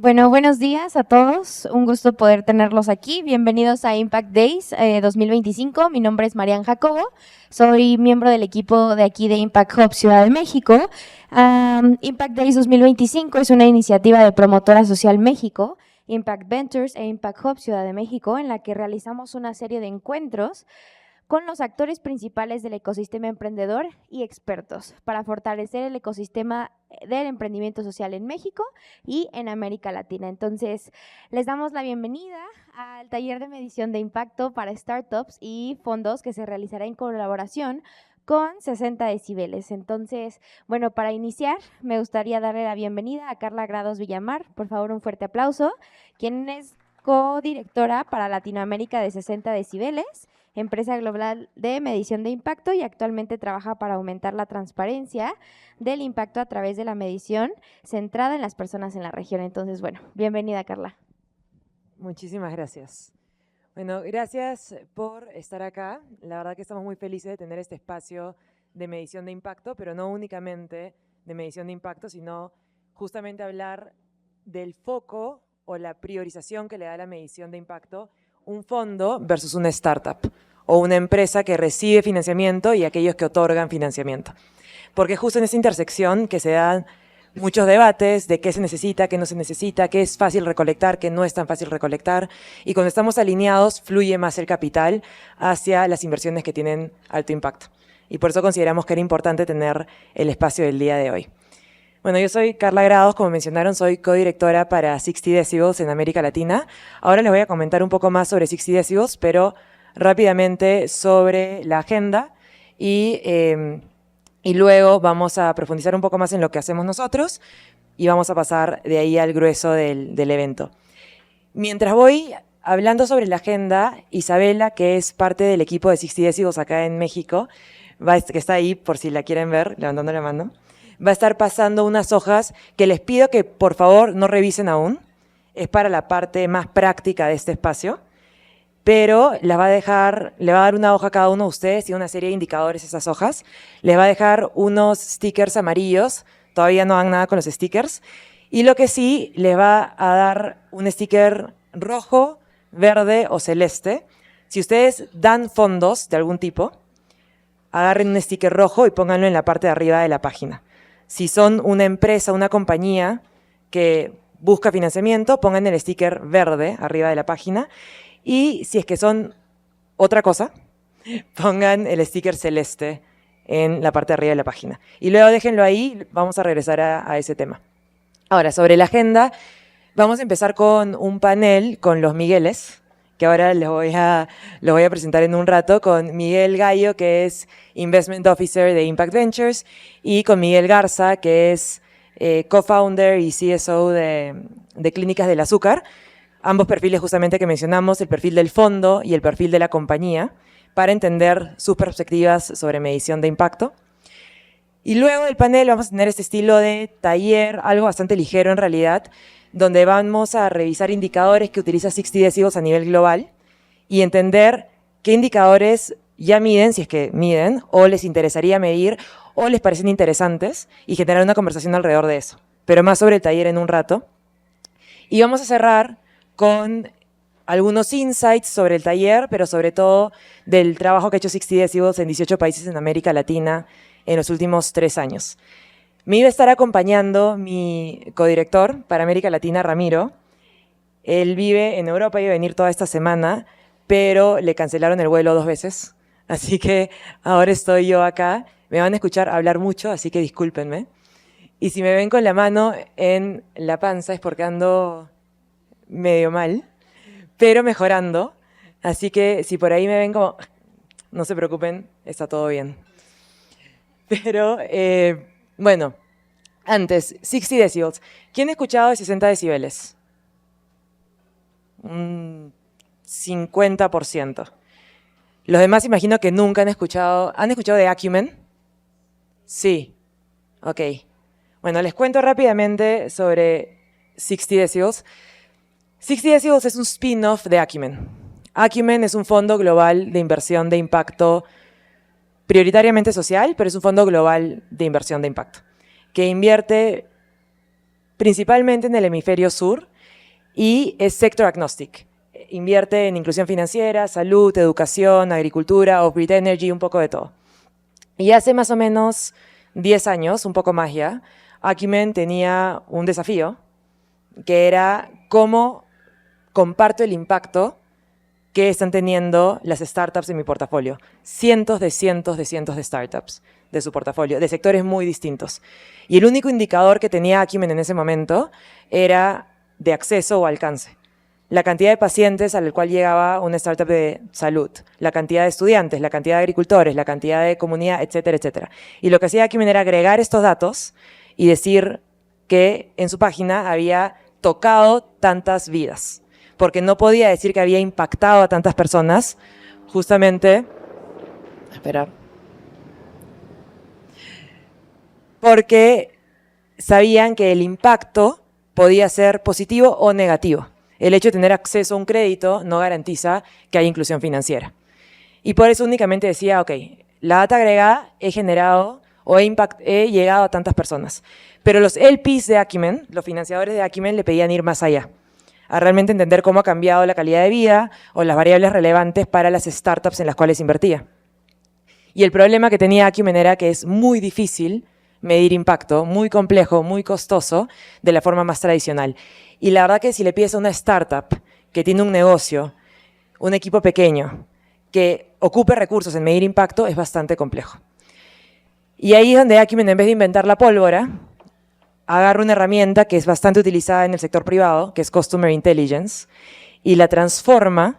Bueno, buenos días a todos. Un gusto poder tenerlos aquí. Bienvenidos a Impact Days 2025. Mi nombre es Marian Jacobo. Soy miembro del equipo de aquí de Impact Hub Ciudad de México. Impact Days 2025 es una iniciativa de Promotora Social México, Impact Ventures e Impact Hub Ciudad de México, en la que realizamos una serie de encuentros con los actores principales del ecosistema emprendedor y expertos para fortalecer el ecosistema del emprendimiento social en México y en América Latina. Entonces, les damos la bienvenida al taller de medición de impacto para startups y fondos que se realizará en colaboración con 60 decibeles. Entonces, bueno, para iniciar, me gustaría darle la bienvenida a Carla Grados Villamar. Por favor, un fuerte aplauso, quien es codirectora para Latinoamérica de 60 decibeles, empresa global de medición de impacto, y actualmente trabaja para aumentar la transparencia del impacto a través de la medición centrada en las personas en la región. Entonces, bueno, bienvenida, Carla. Muchísimas gracias. Bueno, gracias por estar acá. La verdad que estamos muy felices de tener este espacio de medición de impacto, pero no únicamente de medición de impacto, sino justamente hablar del foco o la priorización que le da la medición de impacto un fondo versus una startup o una empresa que recibe financiamiento y aquellos que otorgan financiamiento. Porque justo en esa intersección que se dan muchos debates de qué se necesita, qué no se necesita, qué es fácil recolectar, qué no es tan fácil recolectar. Y cuando estamos alineados, fluye más el capital hacia las inversiones que tienen alto impacto. Y por eso consideramos que era importante tener el espacio del día de hoy. Bueno, yo soy Carla Grados, como mencionaron, soy codirectora para 60 Decibels en América Latina. Ahora les voy a comentar un poco más sobre 60 Decibels, pero rápidamente sobre la agenda y luego vamos a profundizar un poco más en lo que hacemos nosotros y vamos a pasar de ahí al grueso del evento. Mientras voy hablando sobre la agenda, Isabela, que es parte del equipo de 60 Decibels acá en México, que está ahí por si la quieren ver, levantando la mano, va a estar pasando unas hojas que les pido que por favor no revisen aún. Es para la parte más práctica de este espacio, pero le va a dar una hoja a cada uno de ustedes y una serie de indicadores esas hojas. Les va a dejar unos stickers amarillos, todavía no hagan nada con los stickers, y lo que sí, les va a dar un sticker rojo, verde o celeste. Si ustedes dan fondos de algún tipo, agarren un sticker rojo y pónganlo en la parte de arriba de la página. Si son una empresa, una compañía que busca financiamiento, pongan el sticker verde arriba de la página. Y si es que son otra cosa, pongan el sticker celeste en la parte de arriba de la página. Y luego déjenlo ahí, vamos a regresar a ese tema. Ahora, sobre la agenda, vamos a empezar con un panel con los Migueles, que ahora los voy a presentar en un rato, con Miguel Gallo, que es Investment Officer de Impact Ventures, y con Miguel Garza, que es co-founder y CSO de Clínicas del Azúcar. Ambos perfiles justamente que mencionamos, el perfil del fondo y el perfil de la compañía, para entender sus perspectivas sobre medición de impacto. Y luego del panel vamos a tener este estilo de taller, algo bastante ligero en realidad, donde vamos a revisar indicadores que utiliza 60 Decibels a nivel global y entender qué indicadores ya miden, si es que miden, o les interesaría medir, o les parecen interesantes, y generar una conversación alrededor de eso. Pero más sobre el taller en un rato. Y vamos a cerrar con algunos insights sobre el taller, pero sobre todo del trabajo que ha hecho 60 Decibels en 18 países en América Latina en los últimos 3 años. Me iba a estar acompañando mi codirector para América Latina, Ramiro. Él vive en Europa, iba a venir toda esta semana, pero le cancelaron el vuelo 2 veces. Así que ahora estoy yo acá. Me van a escuchar hablar mucho, así que discúlpenme. Y si me ven con la mano en la panza es porque ando medio mal, pero mejorando. Así que si por ahí me ven como, no se preocupen, está todo bien. Pero, bueno, antes, 60 Decibels. ¿Quién ha escuchado de 60 decibeles? Un 50%. Los demás imagino que nunca han escuchado. ¿Han escuchado de Acumen? Sí. Ok. Bueno, les cuento rápidamente sobre 60 Decibels. 60 Decibels es un spin-off de Acumen. Acumen es un fondo global de inversión de impacto prioritariamente social, pero es un fondo global de inversión de impacto, que invierte principalmente en el hemisferio sur y es sector agnostic. Invierte en inclusión financiera, salud, educación, agricultura, off-grid energy, un poco de todo. Y hace más o menos 10 años, un poco más ya, Acumen tenía un desafío, que era cómo comparto el impacto que están teniendo las startups en mi portafolio. Cientos de startups de su portafolio, de sectores muy distintos. Y el único indicador que tenía Acumen en ese momento era de acceso o alcance. La cantidad de pacientes al cual llegaba una startup de salud, la cantidad de estudiantes, la cantidad de agricultores, la cantidad de comunidad, etcétera, etcétera. Y lo que hacía Acumen era agregar estos datos y decir que en su página había tocado tantas vidas, porque no podía decir que había impactado a tantas personas, justamente, porque sabían que el impacto podía ser positivo o negativo. El hecho de tener acceso a un crédito no garantiza que haya inclusión financiera. Y por eso únicamente decía, ok, la data agregada he generado o he llegado a tantas personas. Pero los LPs de Acumen, los financiadores de Acumen, le pedían ir más allá, a realmente entender cómo ha cambiado la calidad de vida o las variables relevantes para las startups en las cuales invertía. Y el problema que tenía Acumen era que es muy difícil medir impacto, muy complejo, muy costoso, de la forma más tradicional. Y la verdad que si le pides a una startup que tiene un negocio, un equipo pequeño, que ocupe recursos en medir impacto, es bastante complejo. Y ahí es donde Acumen, en vez de inventar la pólvora, agarra una herramienta que es bastante utilizada en el sector privado, que es Customer Intelligence, y la transforma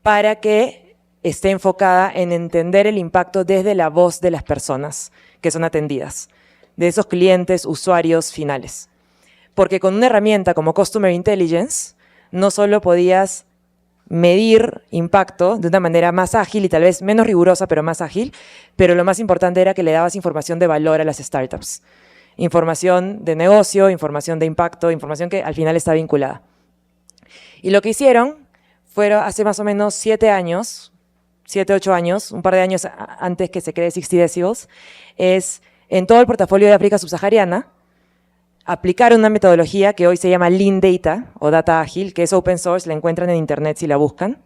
para que esté enfocada en entender el impacto desde la voz de las personas que son atendidas, de esos clientes, usuarios finales. Porque con una herramienta como Customer Intelligence, no solo podías medir impacto de una manera más ágil y tal vez menos rigurosa, pero más ágil, pero lo más importante era que le dabas información de valor a las startups. Información de negocio, información de impacto, información que al final está vinculada. Y lo que hicieron fueron hace más o menos 7 años, 7, 8 años, un par de años antes que se cree 60 Decibels, es en todo el portafolio de África subsahariana, aplicar una metodología que hoy se llama Lean Data o Data Ágil, que es open source, la encuentran en internet si la buscan,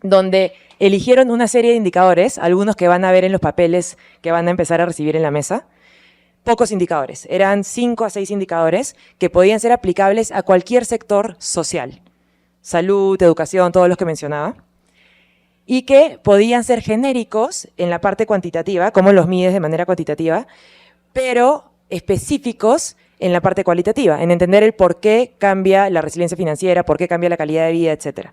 donde eligieron una serie de indicadores, algunos que van a ver en los papeles que van a empezar a recibir en la mesa. Pocos indicadores, eran 5 a 6 indicadores que podían ser aplicables a cualquier sector social, salud, educación, todos los que mencionaba, y que podían ser genéricos en la parte cuantitativa, cómo los mides de manera cuantitativa, pero específicos en la parte cualitativa, en entender el por qué cambia la resiliencia financiera, por qué cambia la calidad de vida, etc.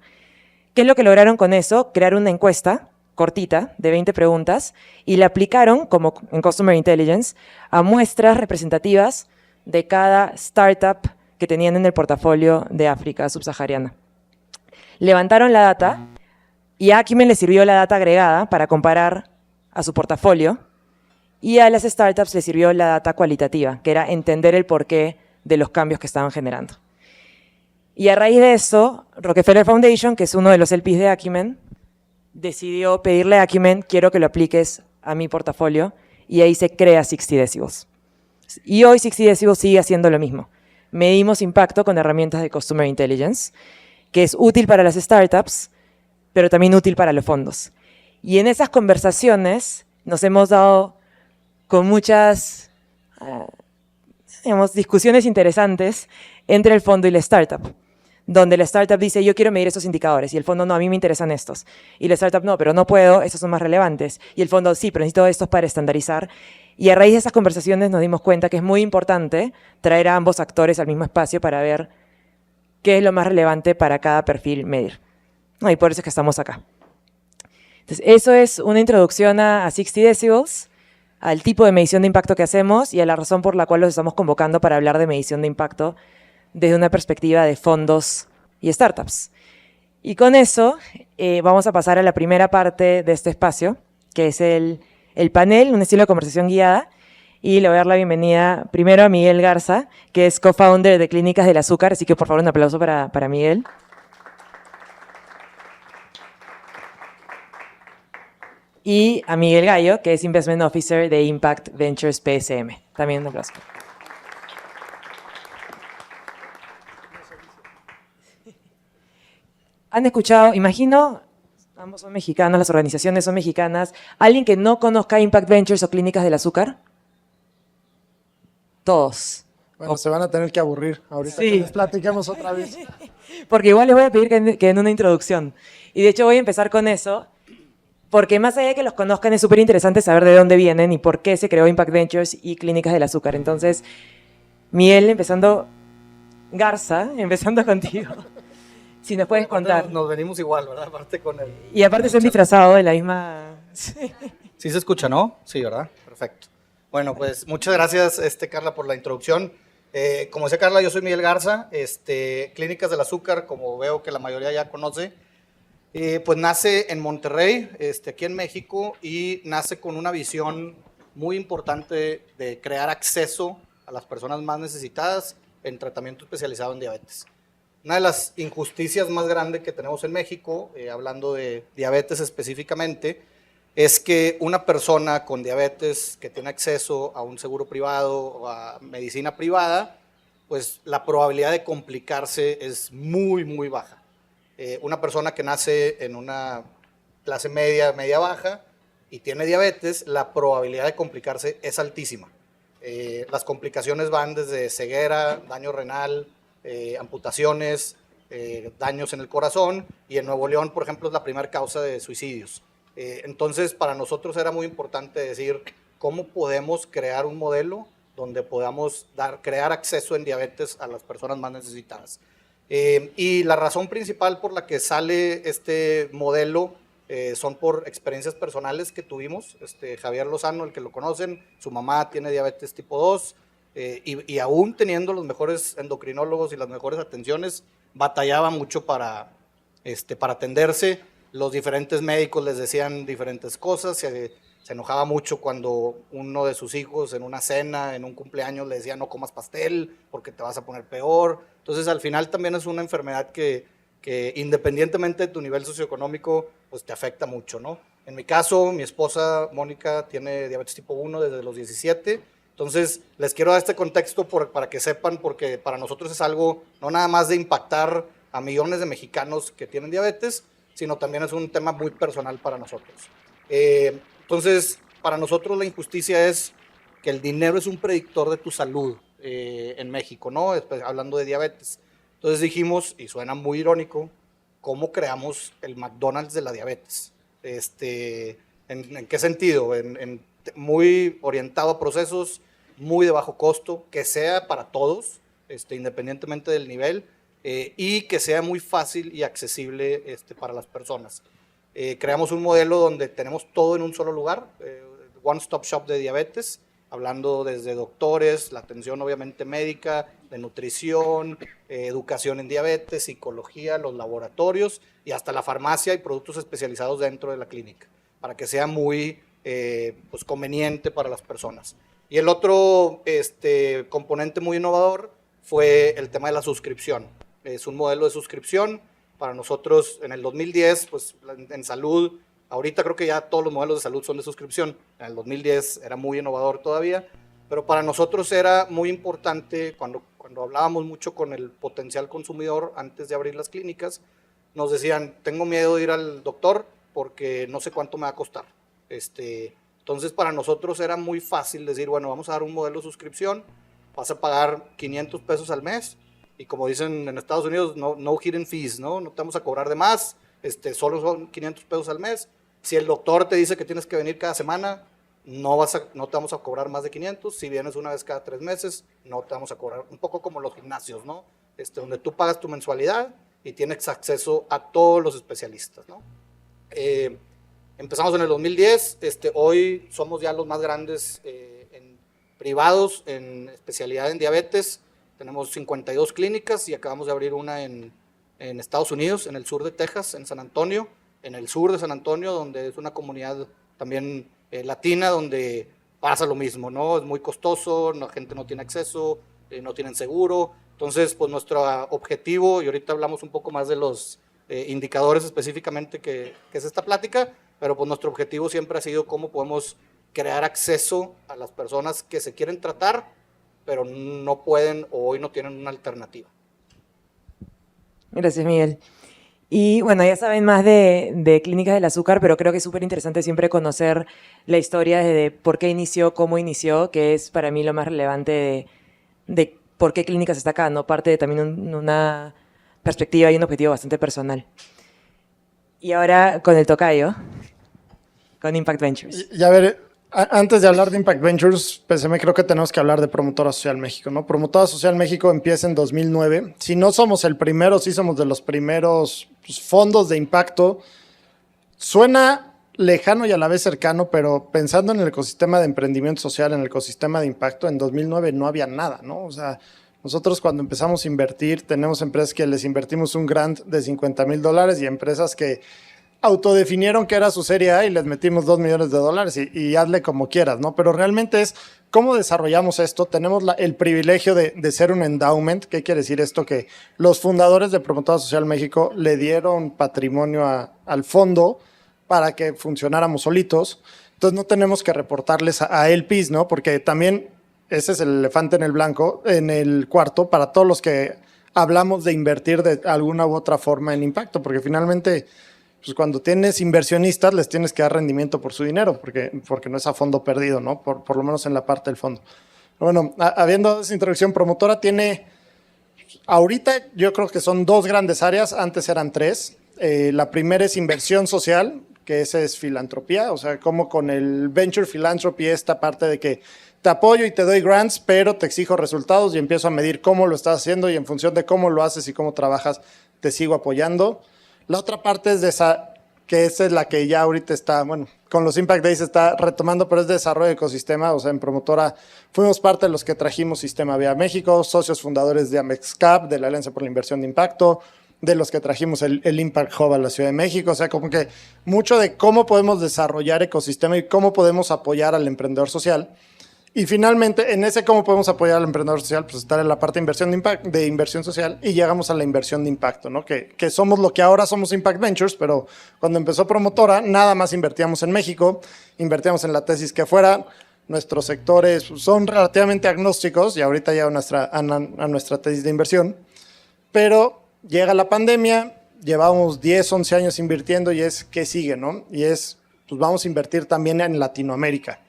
¿Qué es lo que lograron con eso? Crear una encuesta cortita de 20 preguntas y la aplicaron, como en Customer Intelligence, a muestras representativas de cada startup que tenían en el portafolio de África subsahariana. Levantaron la data y a Acumen le sirvió la data agregada para comparar a su portafolio y a las startups le sirvió la data cualitativa, que era entender el porqué de los cambios que estaban generando. Y a raíz de eso, Rockefeller Foundation, que es uno de los LPs de Acumen, decidió pedirle a Acumen, quiero que lo apliques a mi portafolio, y ahí se crea 60 Decibels. Y hoy 60 Decibels sigue haciendo lo mismo. Medimos impacto con herramientas de Customer Intelligence, que es útil para las startups, pero también útil para los fondos. Y en esas conversaciones nos hemos dado con muchas discusiones interesantes entre el fondo y la startup, donde la startup dice, yo quiero medir esos indicadores, y el fondo, no, a mí me interesan estos. Y la startup, no, pero no puedo, estos son más relevantes. Y el fondo, sí, pero necesito estos para estandarizar. Y a raíz de esas conversaciones nos dimos cuenta que es muy importante traer a ambos actores al mismo espacio para ver qué es lo más relevante para cada perfil medir. Y por eso es que estamos acá. Entonces, eso es una introducción a 60 Decibels, al tipo de medición de impacto que hacemos y a la razón por la cual los estamos convocando para hablar de medición de impacto desde una perspectiva de fondos y startups. Y con eso vamos a pasar a la primera parte de este espacio, que es el panel, un estilo de conversación guiada, y le voy a dar la bienvenida primero a Miguel Garza, que es co-founder de Clínicas del Azúcar, así que por favor un aplauso para Miguel. Y a Miguel Gallo, que es Investment Officer de Impact Ventures PSM. También un aplauso. han escuchado, imagino, ambos son mexicanos, las organizaciones son mexicanas, ¿alguien que no conozca Impact Ventures o Clínicas del Azúcar? Todos. Bueno, se van a tener que aburrir ahorita Sí. que les platiquemos otra vez. Porque igual les voy a pedir que en una introducción. Y de hecho voy a empezar con eso, porque más allá de que los conozcan, es súper interesante saber de dónde vienen y por qué se creó Impact Ventures y Clínicas del Azúcar. Entonces, Miguel, Garza, empezando contigo, si nos puedes contar. Nos venimos igual, ¿verdad? Aparte con el... Y aparte se han disfrazado de la misma... Sí. Sí se escucha, ¿no? Sí, ¿verdad? Perfecto. Bueno, pues muchas gracias, Carla, por la introducción. Como decía Carla, yo soy Miguel Garza. Clínicas del Azúcar, como veo que la mayoría ya conoce, pues nace en Monterrey, aquí en México, y nace con una visión muy importante de crear acceso a las personas más necesitadas en tratamiento especializado en diabetes. Una de las injusticias más grandes que tenemos en México, hablando de diabetes específicamente, es que una persona con diabetes que tiene acceso a un seguro privado o a medicina privada, pues la probabilidad de complicarse es muy, muy baja. Una persona que nace en una clase media, media-baja y tiene diabetes, la probabilidad de complicarse es altísima. Las complicaciones van desde ceguera, daño renal, amputaciones, daños en el corazón, y en Nuevo León, por ejemplo, es la primera causa de suicidios. Entonces, para nosotros era muy importante decir cómo podemos crear un modelo donde podamos crear acceso en diabetes a las personas más necesitadas. Y la razón principal por la que sale este modelo son por experiencias personales que tuvimos. Javier Lozano, el que lo conocen, su mamá tiene diabetes tipo 2, y aún teniendo los mejores endocrinólogos y las mejores atenciones, batallaba mucho para atenderse. Los diferentes médicos les decían diferentes cosas, se enojaba mucho cuando uno de sus hijos en una cena, en un cumpleaños, le decía no comas pastel porque te vas a poner peor. Entonces al final también es una enfermedad que independientemente de tu nivel socioeconómico, pues te afecta mucho, ¿no? En mi caso, mi esposa Mónica tiene diabetes tipo 1 desde los 17, entonces les quiero dar este contexto para que sepan, porque para nosotros es algo no nada más de impactar a millones de mexicanos que tienen diabetes, sino también es un tema muy personal para nosotros. Entonces, para nosotros la injusticia es que el dinero es un predictor de tu salud en México, ¿no? Hablando de diabetes. Entonces dijimos, y suena muy irónico, ¿cómo creamos el McDonald's de la diabetes? ¿En qué sentido? Muy orientado a procesos, muy de bajo costo, que sea para todos, independientemente del nivel, y que sea muy fácil y accesible para las personas. Creamos un modelo donde tenemos todo en un solo lugar, one-stop shop de diabetes, hablando desde doctores, la atención obviamente médica, de nutrición, educación en diabetes, psicología, los laboratorios y hasta la farmacia y productos especializados dentro de la clínica, para que sea muy pues conveniente para las personas. Y el otro componente muy innovador fue el tema de la suscripción. Es un modelo de suscripción. Para nosotros en el 2010, pues en salud, ahorita creo que ya todos los modelos de salud son de suscripción. En el 2010 era muy innovador todavía, pero para nosotros era muy importante cuando hablábamos mucho con el potencial consumidor antes de abrir las clínicas, nos decían, tengo miedo de ir al doctor porque no sé cuánto me va a costar. Entonces para nosotros era muy fácil decir, bueno, vamos a dar un modelo de suscripción, vas a pagar 500 pesos al mes, y como dicen en Estados Unidos, no hidden fees, ¿no? No te vamos a cobrar de más, solo son 500 pesos al mes. Si el doctor te dice que tienes que venir cada semana, no te vamos a cobrar más de 500. Si vienes una vez cada 3 meses, no te vamos a cobrar. Un poco como los gimnasios, ¿no? Donde tú pagas tu mensualidad y tienes acceso a todos los especialistas, ¿no? Empezamos en el 2010, hoy somos ya los más grandes privados en especialidad en diabetes. Tenemos 52 clínicas y acabamos de abrir una en Estados Unidos, en el sur de Texas, en San Antonio, en el sur de San Antonio, donde es una comunidad también latina, donde pasa lo mismo, ¿no? Es muy costoso, la gente no tiene acceso, no tienen seguro. Entonces, pues nuestro objetivo, y ahorita hablamos un poco más de los indicadores específicamente que es esta plática, pero pues nuestro objetivo siempre ha sido cómo podemos crear acceso a las personas que se quieren tratar, pero no pueden o hoy no tienen una alternativa. Gracias, Miguel. Y bueno, ya saben más de Clínicas del Azúcar, pero creo que es súper interesante siempre conocer la historia de por qué inició, cómo inició, que es para mí lo más relevante de por qué Clínicas está acá, ¿no? Parte de también una perspectiva y un objetivo bastante personal. Y ahora con el tocayo, con Impact Ventures. Y a ver, antes de hablar de Impact Ventures, PSM, creo que tenemos que hablar de Promotora Social México, ¿no? Promotora Social México empieza en 2009. Si no somos el primero, sí somos de los primeros fondos de impacto. Suena lejano y a la vez cercano, pero pensando en el ecosistema de emprendimiento social, en el ecosistema de impacto, en 2009 no había nada, ¿no? O sea, nosotros cuando empezamos a invertir, tenemos empresas que les invertimos un grant de $50,000 y empresas que autodefinieron que era su serie A y les metimos $2 millones y hazle como quieras, ¿no? Pero realmente es cómo desarrollamos esto. Tenemos el privilegio de ser un endowment. ¿Qué quiere decir esto? Que los fundadores de Promotora Social México le dieron patrimonio al fondo para que funcionáramos solitos. Entonces no tenemos que reportarles a LPs, ¿no? Porque también ese es el elefante en el cuarto para todos los que hablamos de invertir de alguna u otra forma en impacto, porque finalmente, pues cuando tienes inversionistas les tienes que dar rendimiento por su dinero, porque no es a fondo perdido, ¿no? Por lo menos en la parte del fondo. Bueno, habiendo esa introducción, Promotora tiene, ahorita yo creo que son 2 grandes áreas, antes eran 3. La primera es inversión social, que esa es filantropía, o sea, como con el Venture Philanthropy, esta parte de que te apoyo y te doy grants, pero te exijo resultados y empiezo a medir cómo lo estás haciendo y en función de cómo lo haces y cómo trabajas, te sigo apoyando. La otra parte es que esa es la que ya ahorita está, bueno, con los Impact Days está retomando, pero es desarrollo de ecosistema. O sea, en Promotora fuimos parte de los que trajimos Sistema Vía México, socios fundadores de AmexCap, de la Alianza por la Inversión de Impacto, de los que trajimos el Impact Hub a la Ciudad de México. O sea, como que mucho de cómo podemos desarrollar ecosistema y cómo podemos apoyar al emprendedor social. Y finalmente, en ese cómo podemos apoyar al emprendedor social, pues estar en la parte de inversión social y llegamos a la inversión de impacto, ¿no? Que somos lo que ahora somos Impact Ventures, pero cuando empezó Promotora, nada más invertíamos en México, invertíamos en la tesis que fuera. Nuestros sectores son relativamente agnósticos y ahorita ya a nuestra tesis de inversión, pero llega la pandemia, llevamos 10, 11 años invirtiendo y es ¿qué sigue, no? Y es, pues vamos a invertir también en Latinoamérica.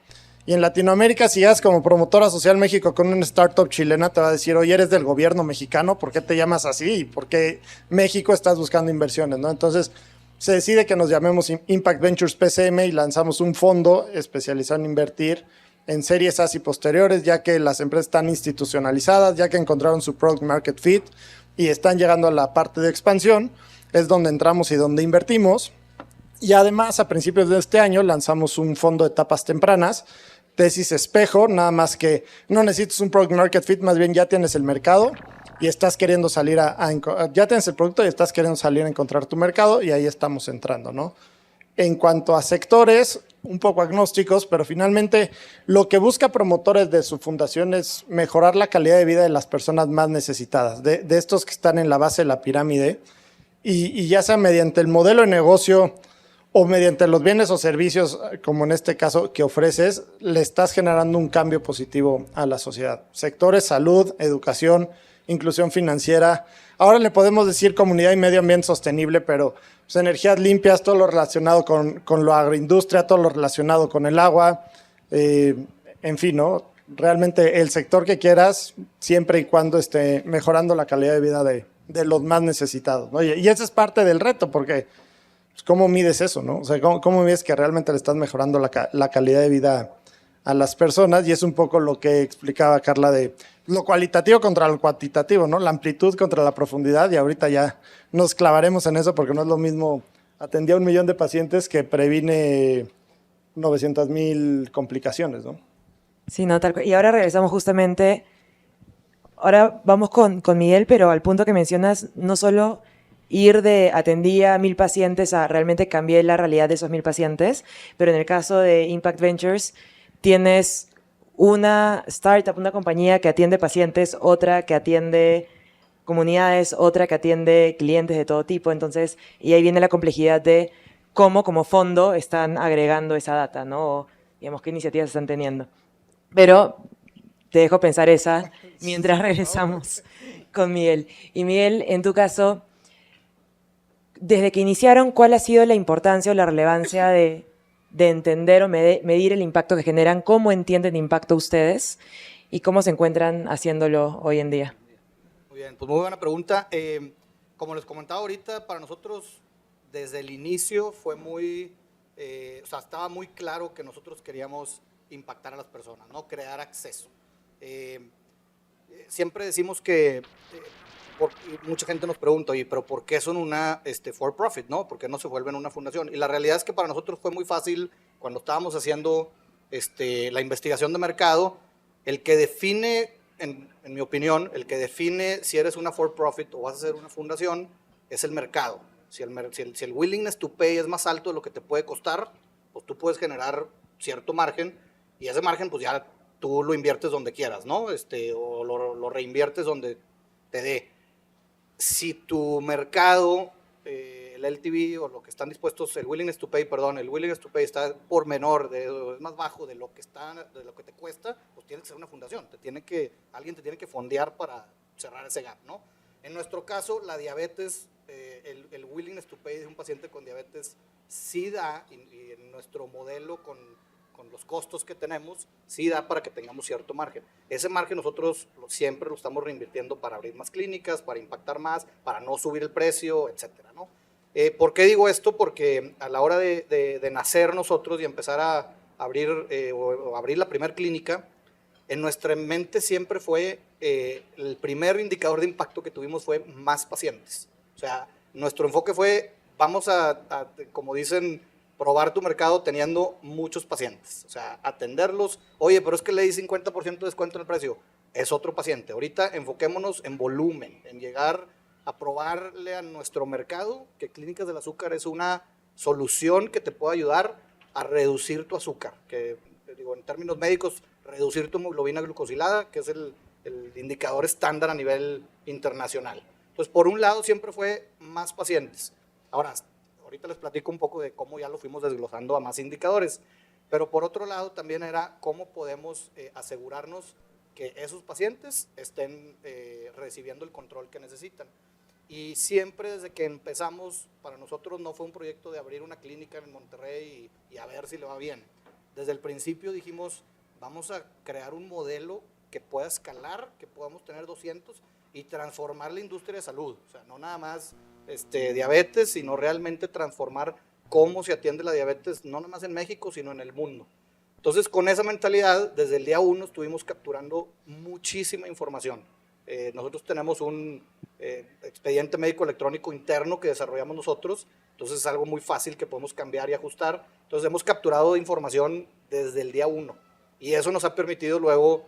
Y en Latinoamérica, si llegas como Promotora Social México con una startup chilena, te va a decir, oye, eres del gobierno mexicano, ¿por qué te llamas así? ¿Y por qué México estás buscando inversiones, no? Entonces, se decide que nos llamemos Impact Ventures PCM y lanzamos un fondo especializado en invertir en series A y posteriores, ya que las empresas están institucionalizadas, ya que encontraron su product market fit y están llegando a la parte de expansión, es donde entramos y donde invertimos. Y además, a principios de este año, lanzamos un fondo de etapas tempranas, tesis espejo, nada más que no necesitas un product market fit, más bien ya tienes el mercado y estás queriendo salir ya tienes el producto y estás queriendo salir a encontrar tu mercado y ahí estamos entrando, ¿no? En cuanto a sectores, un poco agnósticos, pero finalmente lo que busca Promotores de su fundación es mejorar la calidad de vida de las personas más necesitadas, de estos que están en la base de la pirámide y ya sea mediante el modelo de negocio o mediante los bienes o servicios, como en este caso que ofreces, le estás generando un cambio positivo a la sociedad. Sectores, salud, educación, inclusión financiera. Ahora le podemos decir comunidad y medio ambiente sostenible, pero pues, energías limpias, todo lo relacionado con la agroindustria, todo lo relacionado con el agua, en fin, ¿no? Realmente el sector que quieras, siempre y cuando esté mejorando la calidad de vida de los más necesitados, ¿no? Y ese es parte del reto, porque pues, ¿cómo mides eso, no? O sea, ¿cómo mides que realmente le estás mejorando la calidad de vida a las personas? Y es un poco lo que explicaba Carla de lo cualitativo contra lo cuantitativo, ¿no? La amplitud contra la profundidad, y ahorita ya nos clavaremos en eso porque no es lo mismo atendía a 1 millón de pacientes que previne 900,000 complicaciones, ¿no? Sí, no, tal cual. Y ahora regresamos justamente, ahora vamos con Miguel, pero al punto que mencionas, no solo ir de atendía a 1,000 pacientes a realmente cambié la realidad de esos 1,000 pacientes, pero en el caso de Impact Ventures tienes una startup, una compañía que atiende pacientes, otra que atiende comunidades, otra que atiende clientes de todo tipo, entonces, y ahí viene la complejidad de cómo como fondo están agregando esa data, ¿no? O, digamos, qué iniciativas están teniendo. Pero te dejo pensar esa mientras regresamos con Miguel. Y Miguel, en tu caso, desde que iniciaron, ¿cuál ha sido la importancia o la relevancia de entender o medir el impacto que generan? ¿Cómo entienden impacto ustedes? ¿Y cómo se encuentran haciéndolo hoy en día? Muy bien, pues muy buena pregunta. Como les comentaba ahorita, para nosotros desde el inicio fue estaba muy claro que nosotros queríamos impactar a las personas, ¿no? Crear acceso. Siempre decimos que, mucha gente nos pregunta, oye, pero ¿por qué son una for profit, no? ¿Por qué no se vuelven una fundación? Y la realidad es que para nosotros fue muy fácil cuando estábamos haciendo la investigación de mercado, el que define, en mi opinión, el que define si eres una for profit o vas a ser una fundación es el mercado. Si el willingness to pay es más alto de lo que te puede costar, pues tú puedes generar cierto margen y ese margen pues ya tú lo inviertes donde quieras, ¿no? O lo reinviertes donde te dé. Si tu mercado, el LTV o lo que están dispuestos, el willingness to pay está por menor, es más bajo de lo que te cuesta, pues tiene que ser una fundación, alguien te tiene que fondear para cerrar ese gap, ¿no? En nuestro caso, la diabetes, el willingness to pay de un paciente con diabetes sí da, y en nuestro modelo con los costos que tenemos, sí da para que tengamos cierto margen. Ese margen nosotros siempre lo estamos reinvirtiendo para abrir más clínicas, para impactar más, para no subir el precio, etcétera, ¿no? ¿Por qué digo esto? Porque a la hora de nacer nosotros y empezar a abrir, o abrir la primera clínica, en nuestra mente siempre fue, el primer indicador de impacto que tuvimos fue más pacientes. O sea, nuestro enfoque fue, vamos a como dicen, probar tu mercado teniendo muchos pacientes. O sea, atenderlos. Oye, pero es que le di 50% de descuento en el precio. Es otro paciente. Ahorita enfoquémonos en volumen, en llegar a probarle a nuestro mercado que Clínicas del Azúcar es una solución que te puede ayudar a reducir tu azúcar. Que, digo, en términos médicos, reducir tu hemoglobina glucosilada, que es el indicador estándar a nivel internacional. Entonces, por un lado, siempre fue más pacientes. Ahorita les platico un poco de cómo ya lo fuimos desglosando a más indicadores, pero por otro lado también era cómo podemos asegurarnos que esos pacientes estén recibiendo el control que necesitan. Y siempre desde que empezamos, para nosotros no fue un proyecto de abrir una clínica en Monterrey y a ver si le va bien. Desde el principio dijimos, vamos a crear un modelo que pueda escalar, que podamos tener 200 y transformar la industria de salud. O sea, no nada más diabetes, sino realmente transformar cómo se atiende la diabetes, no nada más en México, sino en el mundo. Entonces, con esa mentalidad, desde el día 1 estuvimos capturando muchísima información. Nosotros tenemos un expediente médico electrónico interno que desarrollamos nosotros, entonces es algo muy fácil que podemos cambiar y ajustar. Entonces, hemos capturado información desde el día 1 y eso nos ha permitido luego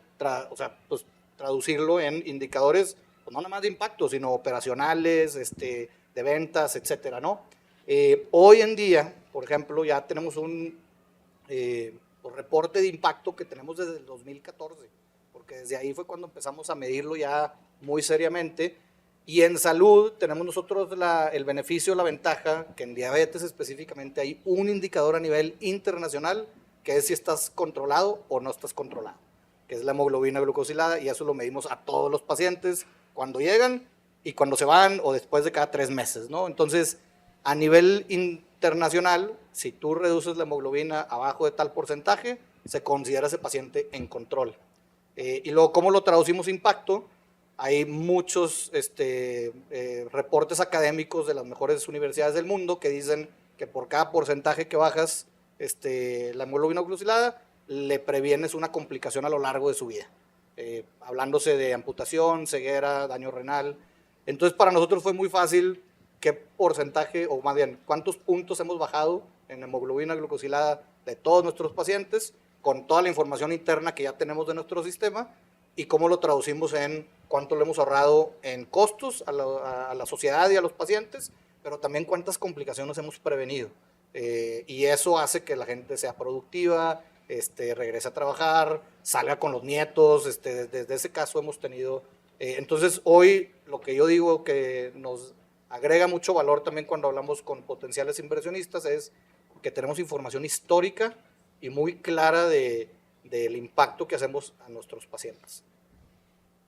traducirlo en indicadores, pues no nada más de impacto, sino operacionales, de ventas, etcétera, ¿no? Hoy en día, por ejemplo, ya tenemos un reporte de impacto que tenemos desde el 2014, porque desde ahí fue cuando empezamos a medirlo ya muy seriamente. Y en salud tenemos nosotros el beneficio, la ventaja, que en diabetes específicamente hay un indicador a nivel internacional, que es si estás controlado o no estás controlado, que es la hemoglobina glucosilada, y eso lo medimos a todos los pacientes cuando llegan y cuando se van o después de cada 3 meses, ¿no? Entonces, a nivel internacional, si tú reduces la hemoglobina abajo de tal porcentaje, se considera ese paciente en control. Y luego, ¿cómo lo traducimos a impacto? Hay muchos reportes académicos de las mejores universidades del mundo que dicen que por cada porcentaje que bajas la hemoglobina glucosilada, le previenes una complicación a lo largo de su vida. Hablándose de amputación, ceguera, daño renal. Entonces, para nosotros fue muy fácil qué porcentaje, o más bien, cuántos puntos hemos bajado en hemoglobina glucosilada de todos nuestros pacientes, con toda la información interna que ya tenemos de nuestro sistema, y cómo lo traducimos en cuánto le hemos ahorrado en costos a la sociedad y a los pacientes, pero también cuántas complicaciones hemos prevenido. Y eso hace que la gente sea productiva, regrese a trabajar, salga con los nietos. Desde ese caso hemos tenido. Entonces, hoy lo que yo digo que nos agrega mucho valor también cuando hablamos con potenciales inversionistas es que tenemos información histórica y muy clara del impacto que hacemos a nuestros pacientes.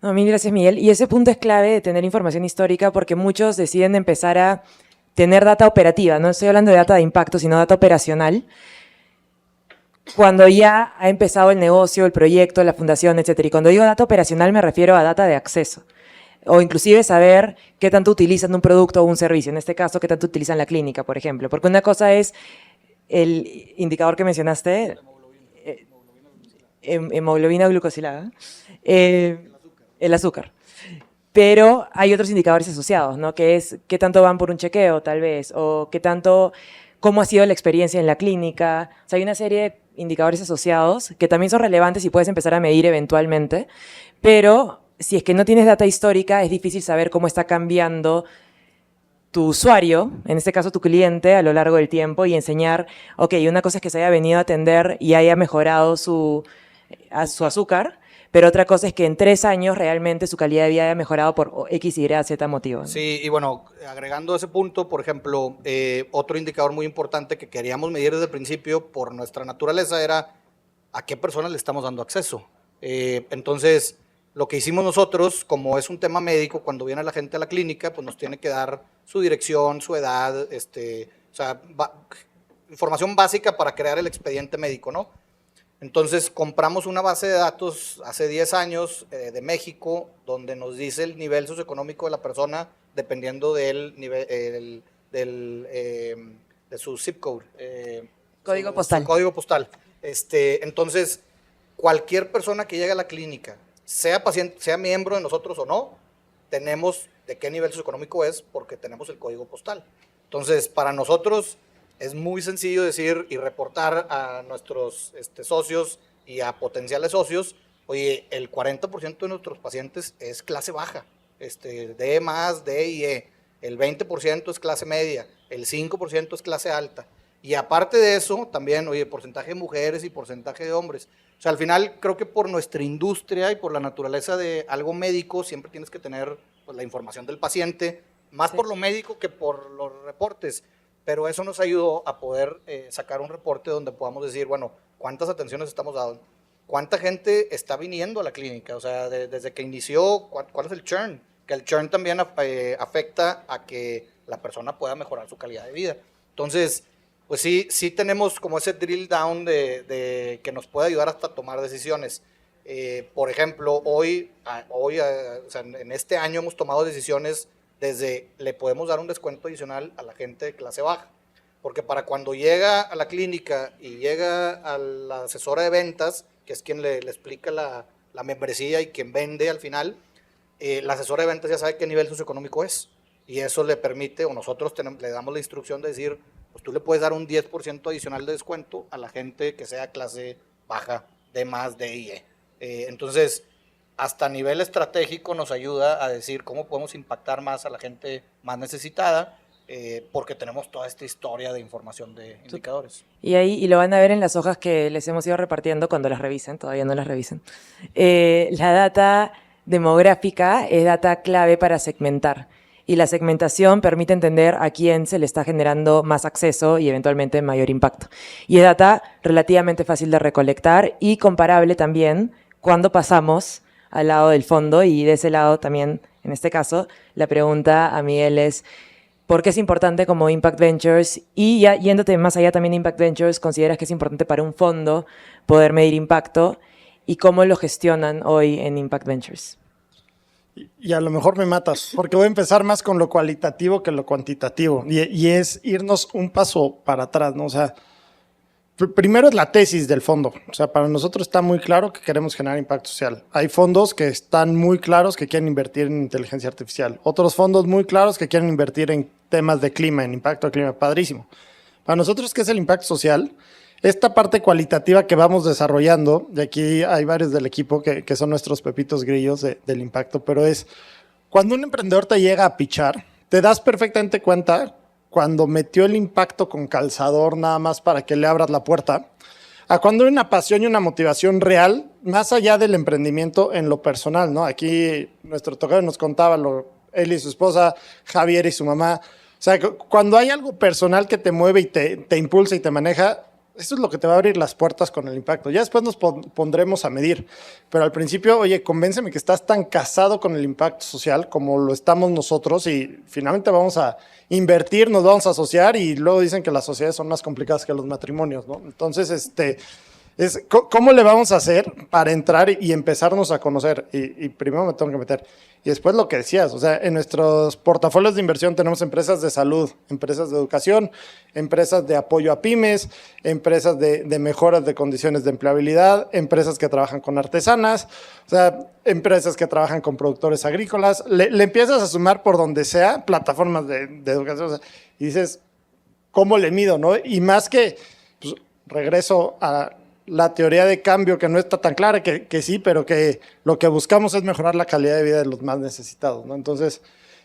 No, mil gracias, Miguel. Y ese punto es clave de tener información histórica porque muchos deciden empezar a tener data operativa, no estoy hablando de data de impacto, sino data operacional, cuando ya ha empezado el negocio, el proyecto, la fundación, etcétera. Y cuando digo data operacional me refiero a data de acceso. O inclusive saber qué tanto utilizan un producto o un servicio. En este caso, qué tanto utilizan la clínica, por ejemplo. Porque una cosa es el indicador que mencionaste, hemoglobina glucosilada, el azúcar. Pero hay otros indicadores asociados, ¿no? Que es qué tanto van por un chequeo, tal vez, o qué tanto, cómo ha sido la experiencia en la clínica. O sea, hay una serie de indicadores asociados que también son relevantes y puedes empezar a medir eventualmente, pero si es que no tienes data histórica, es difícil saber cómo está cambiando tu usuario, en este caso tu cliente, a lo largo del tiempo y enseñar, ok, una cosa es que se haya venido a atender y haya mejorado su azúcar, pero otra cosa es que en 3 años realmente su calidad de vida haya mejorado por X, Y, Z motivo, ¿no? Sí, y bueno, agregando ese punto, por ejemplo, otro indicador muy importante que queríamos medir desde el principio por nuestra naturaleza era a qué personas le estamos dando acceso. Entonces, lo que hicimos nosotros, como es un tema médico, cuando viene la gente a la clínica, pues nos tiene que dar su dirección, su edad, o sea, información básica para crear el expediente médico, ¿no? Entonces compramos una base de datos hace 10 años de México, donde nos dice el nivel socioeconómico de la persona dependiendo del nivel, de su zip code. Código postal. Su código postal. Entonces, cualquier persona que llegue a la clínica, sea paciente, sea miembro de nosotros o no, tenemos de qué nivel socioeconómico es porque tenemos el código postal. Entonces, para nosotros es muy sencillo decir y reportar a nuestros socios y a potenciales socios, oye, el 40% de nuestros pacientes es clase baja, D más, D y E, el 20% es clase media, el 5% es clase alta. Y aparte de eso, también, oye, porcentaje de mujeres y porcentaje de hombres. O sea, al final creo que por nuestra industria y por la naturaleza de algo médico, siempre tienes que tener pues, la información del paciente, más por lo médico que por los reportes. Pero eso nos ayudó a poder sacar un reporte donde podamos decir, bueno, ¿cuántas atenciones estamos dando? ¿Cuánta gente está viniendo a la clínica? O sea, desde que inició, ¿cuál es el churn? Que el churn también afecta a que la persona pueda mejorar su calidad de vida. Entonces, pues sí tenemos como ese drill down de que nos puede ayudar hasta tomar decisiones. Por ejemplo, hoy o sea, en este año hemos tomado decisiones desde le podemos dar un descuento adicional a la gente de clase baja, porque para cuando llega a la clínica y llega a la asesora de ventas, que es quien le explica la membresía y quien vende al final, la asesora de ventas ya sabe qué nivel socioeconómico es, y eso le permite, o nosotros le damos la instrucción de decir, pues tú le puedes dar un 10% adicional de descuento a la gente que sea clase baja, D más, D y E. Entonces, hasta a nivel estratégico nos ayuda a decir cómo podemos impactar más a la gente más necesitada, porque tenemos toda esta historia de información de indicadores. Y lo van a ver en las hojas que les hemos ido repartiendo cuando las revisen, todavía no las revisen. La data demográfica es data clave para segmentar. Y la segmentación permite entender a quién se le está generando más acceso y eventualmente mayor impacto. Y es data relativamente fácil de recolectar y comparable también cuando pasamos al lado del fondo, y de ese lado también, en este caso, la pregunta a Miguel es, ¿por qué es importante como Impact Ventures? Y ya yéndote más allá también de Impact Ventures, ¿consideras que es importante para un fondo poder medir impacto? ¿Y cómo lo gestionan hoy en Impact Ventures? Y a lo mejor me matas, porque voy a empezar más con lo cualitativo que lo cuantitativo, y es irnos un paso para atrás, ¿no? O sea, primero es la tesis del fondo. O sea, para nosotros está muy claro que queremos generar impacto social. Hay fondos que están muy claros que quieren invertir en inteligencia artificial. Otros fondos muy claros que quieren invertir en temas de clima, en impacto de clima. Padrísimo. Para nosotros, ¿qué es el impacto social? Esta parte cualitativa que vamos desarrollando, y aquí hay varios del equipo que son nuestros pepitos grillos del impacto, pero es cuando un emprendedor te llega a pitchar, te das perfectamente cuenta cuando metió el impacto con calzador nada más para que le abras la puerta, a cuando hay una pasión y una motivación real, más allá del emprendimiento en lo personal, ¿no? Aquí nuestro tocayo nos contaba, él y su esposa, Javier y su mamá. O sea, cuando hay algo personal que te mueve y te impulsa y te maneja, eso es lo que te va a abrir las puertas con el impacto. Ya después nos pondremos a medir, pero al principio, oye, convénceme que estás tan casado con el impacto social como lo estamos nosotros y finalmente vamos a invertir, nos vamos a asociar y luego dicen que las sociedades son más complicadas que los matrimonios, ¿no? Entonces, ¿cómo le vamos a hacer para entrar y empezarnos a conocer? Y primero me tengo que meter. Y después lo que decías, o sea, en nuestros portafolios de inversión tenemos empresas de salud, empresas de educación, empresas de apoyo a pymes, empresas de mejoras de condiciones de empleabilidad, empresas que trabajan con artesanas, o sea, empresas que trabajan con productores agrícolas. Le empiezas a sumar por donde sea plataformas de educación, o sea, y dices, ¿cómo le mido, no? Y más que, pues, regreso a la teoría de cambio que no está tan clara, que sí, pero que lo que buscamos es mejorar la calidad de vida de los más necesitados, ¿no? Entonces,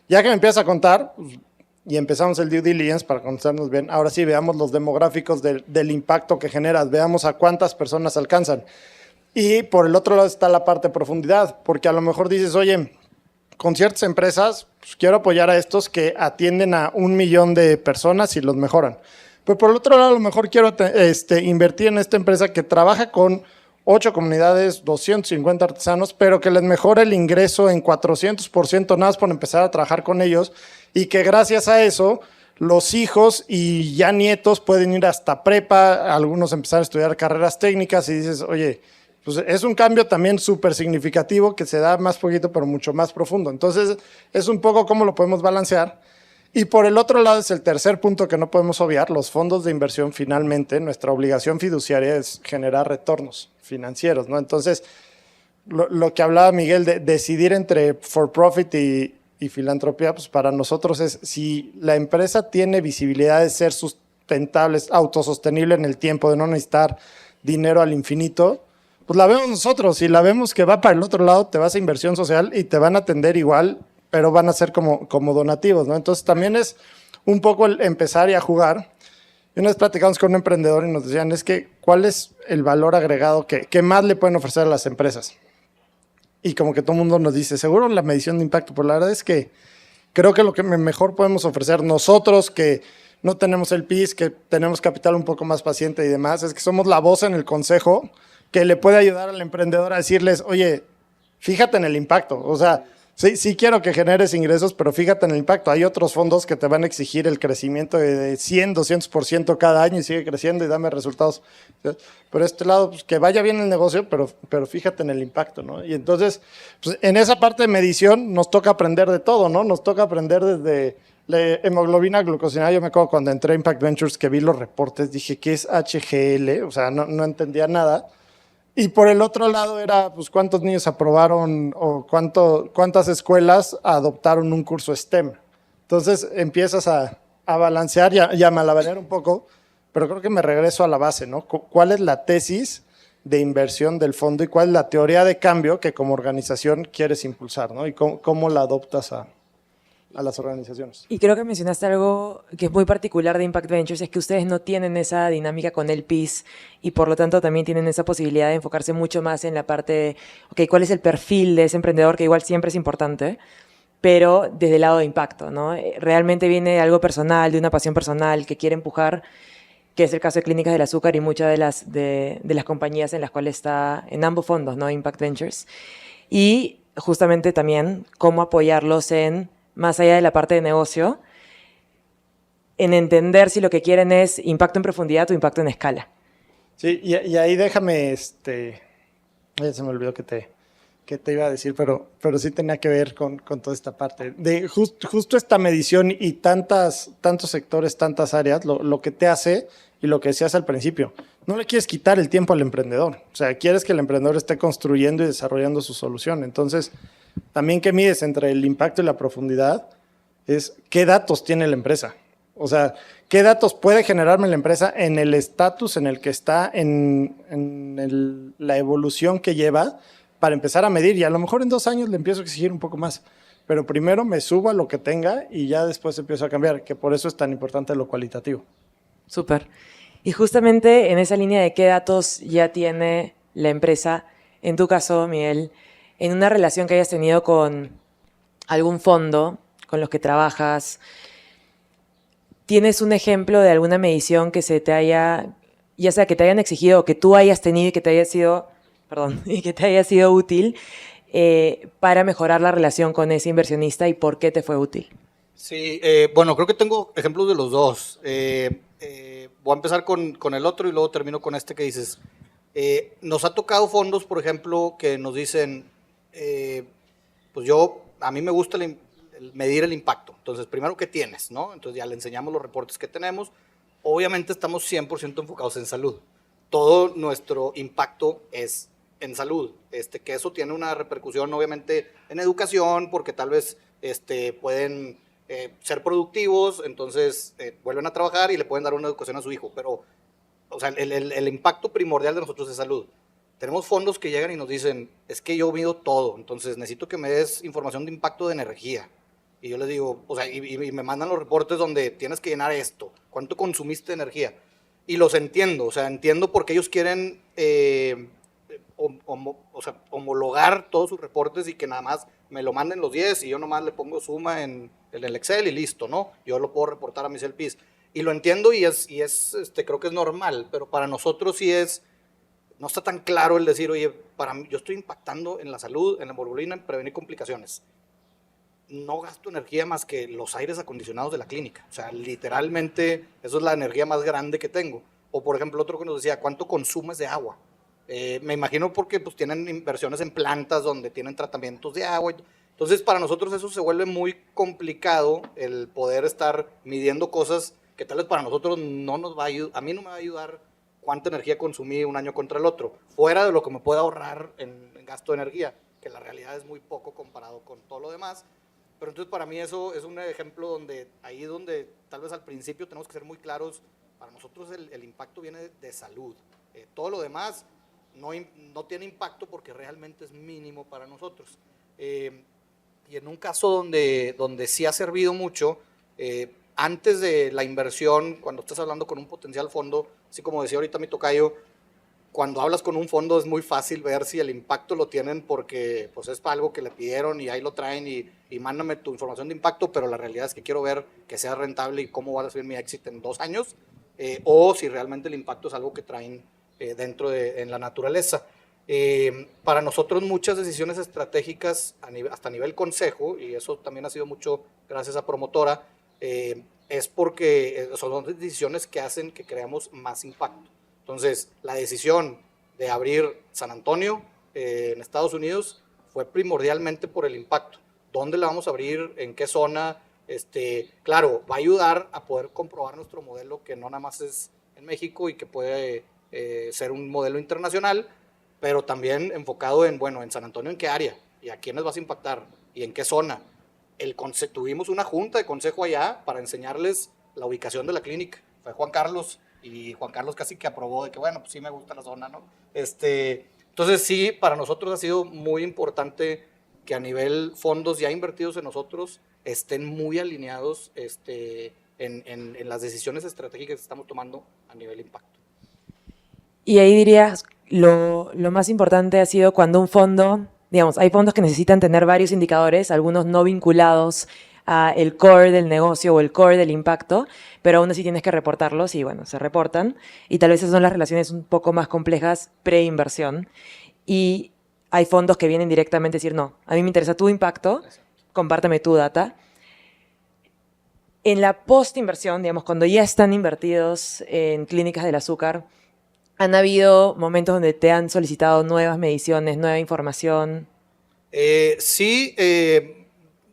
ya que me empiezas a contar, pues, y empezamos el due diligence para conocernos bien, ahora sí veamos los demográficos del impacto que generas, veamos a cuántas personas alcanzan. Y por el otro lado está la parte de profundidad, porque a lo mejor dices, oye, con ciertas empresas, pues, quiero apoyar a estos que atienden a 1 millón de personas y los mejoran. Pero por el otro lado, a lo mejor quiero invertir en esta empresa que trabaja con 8 comunidades, 250 artesanos, pero que les mejora el ingreso en 400% nada más por empezar a trabajar con ellos y que gracias a eso los hijos y ya nietos pueden ir hasta prepa, algunos empezar a estudiar carreras técnicas y dices, oye, pues es un cambio también súper significativo que se da más poquito pero mucho más profundo. Entonces es un poco cómo lo podemos balancear. Y por el otro lado es el tercer punto que no podemos obviar, los fondos de inversión finalmente, nuestra obligación fiduciaria es generar retornos financieros, ¿no? Entonces, lo que hablaba Miguel de decidir entre for profit y filantropía, pues para nosotros es si la empresa tiene visibilidad de ser sustentable, autosostenible en el tiempo, de no necesitar dinero al infinito, pues la vemos nosotros. Si la vemos que va para el otro lado, te vas a inversión social y te van a atender igual, pero van a ser como donativos, ¿no? Entonces también es un poco el empezar y a jugar. Y una vez platicamos con un emprendedor y nos decían, es que, ¿cuál es el valor agregado que más le pueden ofrecer a las empresas? Y como que todo el mundo nos dice, seguro la medición de impacto, pero la verdad es que creo que lo que mejor podemos ofrecer nosotros, que no tenemos el PIS, que tenemos capital un poco más paciente y demás, es que somos la voz en el consejo que le puede ayudar al emprendedor a decirles, oye, fíjate en el impacto, o sea, sí quiero que generes ingresos, pero fíjate en el impacto. Hay otros fondos que te van a exigir el crecimiento de 100, 200% cada año y sigue creciendo y dame resultados. Por este lado, pues, que vaya bien el negocio, pero fíjate en el impacto, ¿no? Y entonces, pues, en esa parte de medición nos toca aprender de todo, ¿no? Nos toca aprender desde la hemoglobina glucosinada. Yo me acuerdo cuando entré a Impact Ventures que vi los reportes, dije, ¿qué es HGL? O sea, no entendía nada. Y por el otro lado era, pues, cuántos niños aprobaron o cuántas escuelas adoptaron un curso STEM. Entonces empiezas a balancear y a malabarear un poco, pero creo que me regreso a la base, ¿no? ¿Cuál es la tesis de inversión del fondo y cuál es la teoría de cambio que como organización quieres impulsar, ¿no? Y cómo la adoptas a las organizaciones. Y creo que mencionaste algo que es muy particular de Impact Ventures, es que ustedes no tienen esa dinámica con el PIS y por lo tanto también tienen esa posibilidad de enfocarse mucho más en la parte de, ok, ¿cuál es el perfil de ese emprendedor? Que igual siempre es importante, pero desde el lado de impacto, ¿no? Realmente viene de algo personal, de una pasión personal que quiere empujar, que es el caso de Clínicas del Azúcar y muchas de las compañías en las cuales está en ambos fondos, ¿no? Impact Ventures. Y justamente también cómo apoyarlos en, más allá de la parte de negocio, en entender si lo que quieren es impacto en profundidad o impacto en escala. Sí, y ahí déjame, ya se me olvidó que te iba a decir, pero sí tenía que ver con toda esta parte. De justo esta medición y tantos sectores, tantas áreas, lo que te hace y lo que decías al principio. No le quieres quitar el tiempo al emprendedor. O sea, quieres que el emprendedor esté construyendo y desarrollando su solución. Entonces, también que mides entre el impacto y la profundidad es qué datos tiene la empresa. O sea, qué datos puede generarme la empresa en el estatus en el que está, en la evolución que lleva, para empezar a medir. Y a lo mejor en 2 años le empiezo a exigir un poco más. Pero primero me subo a lo que tenga y ya después empiezo a cambiar, que por eso es tan importante lo cualitativo. Súper. Y justamente en esa línea de qué datos ya tiene la empresa, en tu caso, Miguel, en una relación que hayas tenido con algún fondo con los que trabajas, ¿tienes un ejemplo de alguna medición que se te haya ya sea que te hayan exigido o que tú hayas tenido y que te haya sido, y que te haya sido útil para mejorar la relación con ese inversionista y por qué te fue útil? Sí, bueno, creo que tengo ejemplos de los dos. Voy a empezar con el otro y luego termino con este que dices. Nos ha tocado fondos, por ejemplo, que nos dicen, pues a mí me gusta medir el impacto. Entonces, primero, ¿qué tienes? ¿No? Entonces ya le enseñamos los reportes que tenemos. Obviamente estamos 100% enfocados en salud. Todo nuestro impacto es en salud. Que eso tiene una repercusión, obviamente, en educación, porque tal vez pueden ser productivos, entonces vuelven a trabajar y le pueden dar una educación a su hijo. Pero, o sea, el impacto primordial de nosotros es salud. Tenemos fondos que llegan y nos dicen, es que yo mido todo, entonces necesito que me des información de impacto de energía. Y yo les digo, o sea, y me mandan los reportes donde tienes que llenar esto, cuánto consumiste de energía. Y los entiendo, o sea, entiendo por qué ellos quieren homologar todos sus reportes y que nada más me lo manden los 10 y yo nomás le pongo suma en el Excel y listo, ¿no? Yo lo puedo reportar a mis LPs. Y lo entiendo y creo que es normal, pero para nosotros sí no está tan claro el decir, oye, para mí, yo estoy impactando en la salud, en la hemoglobina, en prevenir complicaciones. No gasto energía más que los aires acondicionados de la clínica. O sea, literalmente, eso es la energía más grande que tengo. O, por ejemplo, otro que nos decía, ¿cuánto consumes de agua? Me imagino porque pues, tienen inversiones en plantas donde tienen tratamientos de agua. Entonces, para nosotros eso se vuelve muy complicado, el poder estar midiendo cosas que tal vez para nosotros no nos va a ayudar. A mí no me va a ayudar cuánta energía consumí un año contra el otro, fuera de lo que me pueda ahorrar en gasto de energía, que la realidad es muy poco comparado con todo lo demás. Pero entonces para mí eso es un ejemplo donde tal vez al principio tenemos que ser muy claros, para nosotros el impacto viene de salud. Todo lo demás no tiene impacto porque realmente es mínimo para nosotros. Y en un caso donde sí ha servido mucho, antes de la inversión, cuando estás hablando con un potencial fondo, así como decía ahorita mi tocayo, cuando hablas con un fondo es muy fácil ver si el impacto lo tienen porque pues es para algo que le pidieron y ahí lo traen y mándame tu información de impacto, pero la realidad es que quiero ver que sea rentable y cómo va a ser mi éxito en 2 años, o si realmente el impacto es algo que traen en la naturaleza. Para nosotros muchas decisiones estratégicas hasta a nivel consejo, y eso también ha sido mucho gracias a Promotora, es porque son decisiones que hacen que creamos más impacto. Entonces, la decisión de abrir San Antonio en Estados Unidos fue primordialmente por el impacto. ¿Dónde la vamos a abrir? ¿En qué zona? Claro, va a ayudar a poder comprobar nuestro modelo que no nada más es en México y que puede ser un modelo internacional, pero también enfocado en San Antonio, ¿en qué área? ¿Y a quiénes vas a impactar? ¿Y en qué zona? Tuvimos una junta de consejo allá para enseñarles la ubicación de la clínica. Fue Juan Carlos, y Juan Carlos casi que aprobó de que, pues sí me gusta la zona, ¿no? Entonces sí, para nosotros ha sido muy importante que a nivel fondos ya invertidos en nosotros estén muy alineados en las decisiones estratégicas que estamos tomando a nivel impacto. Y ahí dirías, lo más importante ha sido cuando un fondo, digamos, hay fondos que necesitan tener varios indicadores, algunos no vinculados a el core del negocio o el core del impacto, pero aún así tienes que reportarlos y se reportan. Y tal vez esas son las relaciones un poco más complejas pre-inversión. Y hay fondos que vienen directamente a decir, no, a mí me interesa tu impacto, compárteme tu data. En la post-inversión, digamos, cuando ya están invertidos en clínicas del azúcar, ¿han habido momentos donde te han solicitado nuevas mediciones, nueva información? Sí,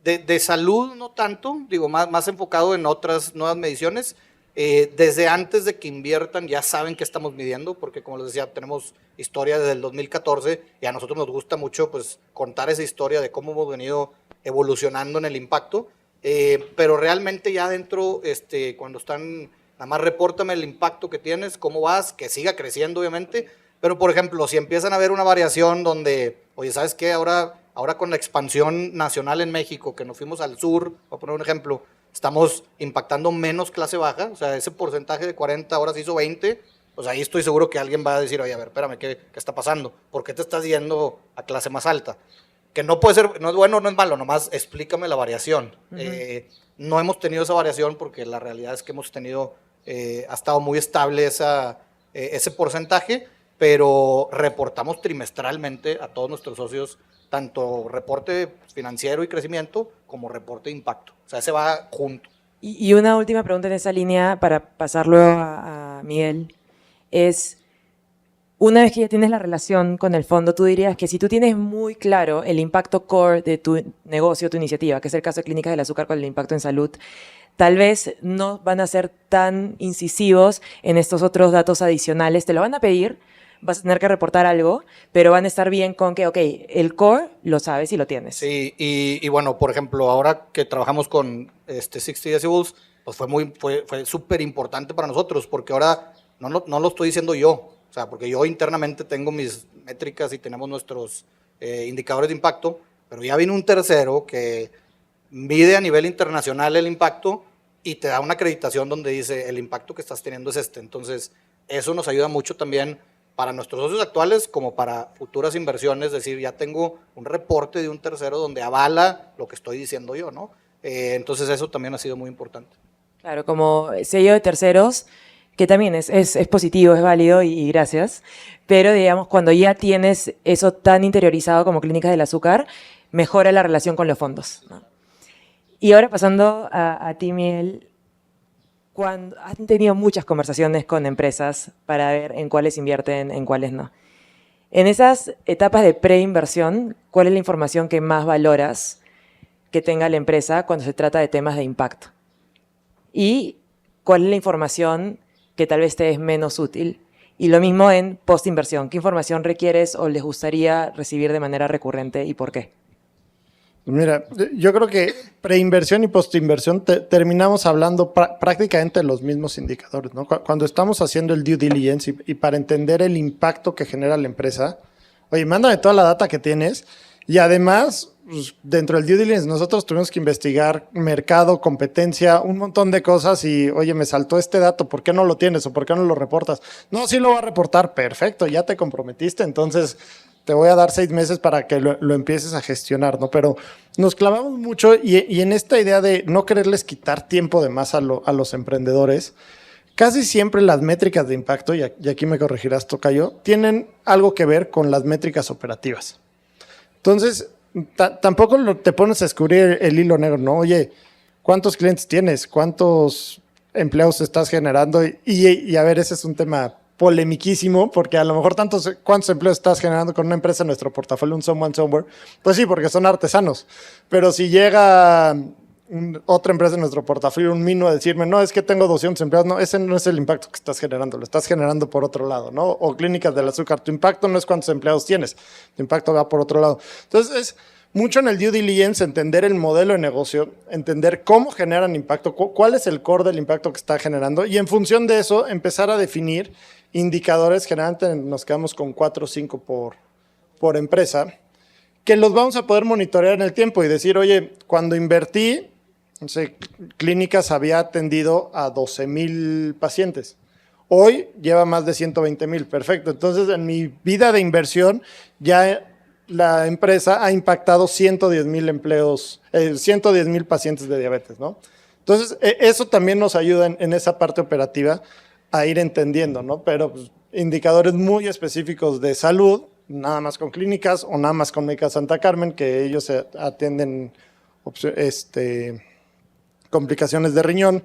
de salud no tanto, digo, más enfocado en otras nuevas mediciones. Desde antes de que inviertan ya saben qué estamos midiendo, porque como les decía, tenemos historia desde el 2014 y a nosotros nos gusta mucho pues, contar esa historia de cómo hemos venido evolucionando en el impacto, pero realmente ya dentro, cuando están, nada más repórtame el impacto que tienes, cómo vas, que siga creciendo obviamente, pero por ejemplo, si empiezan a ver una variación donde, oye, ¿sabes qué? Ahora con la expansión nacional en México, que nos fuimos al sur, voy a poner un ejemplo, estamos impactando menos clase baja, o sea, ese porcentaje de 40 ahora se hizo 20, pues ahí estoy seguro que alguien va a decir, oye, a ver, espérame, ¿qué está pasando? ¿Por qué te estás yendo a clase más alta? Que no puede ser, no es bueno, no es malo, nomás explícame la variación. No hemos tenido esa variación porque la realidad es que hemos tenido, ha estado muy estable esa ese porcentaje, pero reportamos trimestralmente a todos nuestros socios tanto reporte financiero y crecimiento como reporte de impacto. O sea, ese va junto. Y una última pregunta en esa línea para pasarlo a Miguel es, una vez que ya tienes la relación con el fondo, tú dirías que si tú tienes muy claro el impacto core de tu negocio, tu iniciativa, que es el caso de Clínicas del Azúcar con el impacto en salud, tal vez no van a ser tan incisivos en estos otros datos adicionales, te lo van a pedir, vas a tener que reportar algo, pero van a estar bien con que, ok, el core lo sabes y lo tienes. Sí, y bueno, por ejemplo, ahora que trabajamos con 60 Decibels, pues fue súper importante para nosotros, porque ahora no lo estoy diciendo yo, o sea, porque yo internamente tengo mis métricas y tenemos nuestros indicadores de impacto, pero ya vino un tercero que mide a nivel internacional el impacto y te da una acreditación donde dice el impacto que estás teniendo es este. Entonces, eso nos ayuda mucho también para nuestros socios actuales como para futuras inversiones, es decir, ya tengo un reporte de un tercero donde avala lo que estoy diciendo yo, ¿no? Entonces, eso también ha sido muy importante. Claro, como sello de terceros, que también es positivo, es válido y gracias, pero digamos, cuando ya tienes eso tan interiorizado como Clínicas del Azúcar, mejora la relación con los fondos, ¿no? Y ahora pasando a ti, Miguel, cuando han tenido muchas conversaciones con empresas para ver en cuáles invierten, en cuáles no. En esas etapas de preinversión, ¿cuál es la información que más valoras que tenga la empresa cuando se trata de temas de impacto? ¿Y cuál es la información que tal vez te es menos útil? Y lo mismo en postinversión. ¿Qué información requieres o les gustaría recibir de manera recurrente y por qué? Mira, yo creo que preinversión y postinversión terminamos hablando prácticamente de los mismos indicadores, ¿no? Cuando estamos haciendo el due diligence y para entender el impacto que genera la empresa, oye, mándame toda la data que tienes y además, pues, dentro del due diligence nosotros tuvimos que investigar mercado, competencia, un montón de cosas y, oye, me saltó este dato, ¿por qué no lo tienes o por qué no lo reportas? No, sí lo va a reportar, perfecto, ya te comprometiste, entonces te voy a dar 6 meses para que lo empieces a gestionar, ¿no? Pero nos clavamos mucho y en esta idea de no quererles quitar tiempo de más a los emprendedores, casi siempre las métricas de impacto, y aquí me corregirás, Tocayo, tienen algo que ver con las métricas operativas. Entonces, tampoco te pones a descubrir el hilo negro, ¿no? Oye, ¿cuántos clientes tienes? ¿Cuántos empleos estás generando? Y a ver, ese es un tema polemiquísimo, porque a lo mejor ¿cuántos empleos estás generando con una empresa en nuestro portafolio, un Someone Somewhere? Pues sí, porque son artesanos. Pero si llega otra empresa en nuestro portafolio, un Mino, a decirme, no, es que tengo 200 empleados, no, ese no es el impacto que estás generando, lo estás generando por otro lado, ¿no? O Clínicas del Azúcar, tu impacto no es cuántos empleados tienes, tu impacto va por otro lado. Entonces, es mucho en el due diligence entender el modelo de negocio, entender cómo generan impacto, cuál es el core del impacto que está generando y en función de eso empezar a definir indicadores. Generalmente nos quedamos con 4 o 5 por empresa, que los vamos a poder monitorear en el tiempo y decir, oye, cuando invertí, no sé, Clínicas había atendido a 12,000 pacientes. Hoy lleva más de 120,000. Perfecto. Entonces, en mi vida de inversión, ya la empresa ha impactado 110,000 empleos, 110,000 pacientes de diabetes, ¿no? Entonces, eso también nos ayuda en esa parte operativa a ir entendiendo, ¿no? Pero pues, indicadores muy específicos de salud, nada más con Clínicas o nada más con Médica Santa Carmen, que ellos atienden complicaciones de riñón.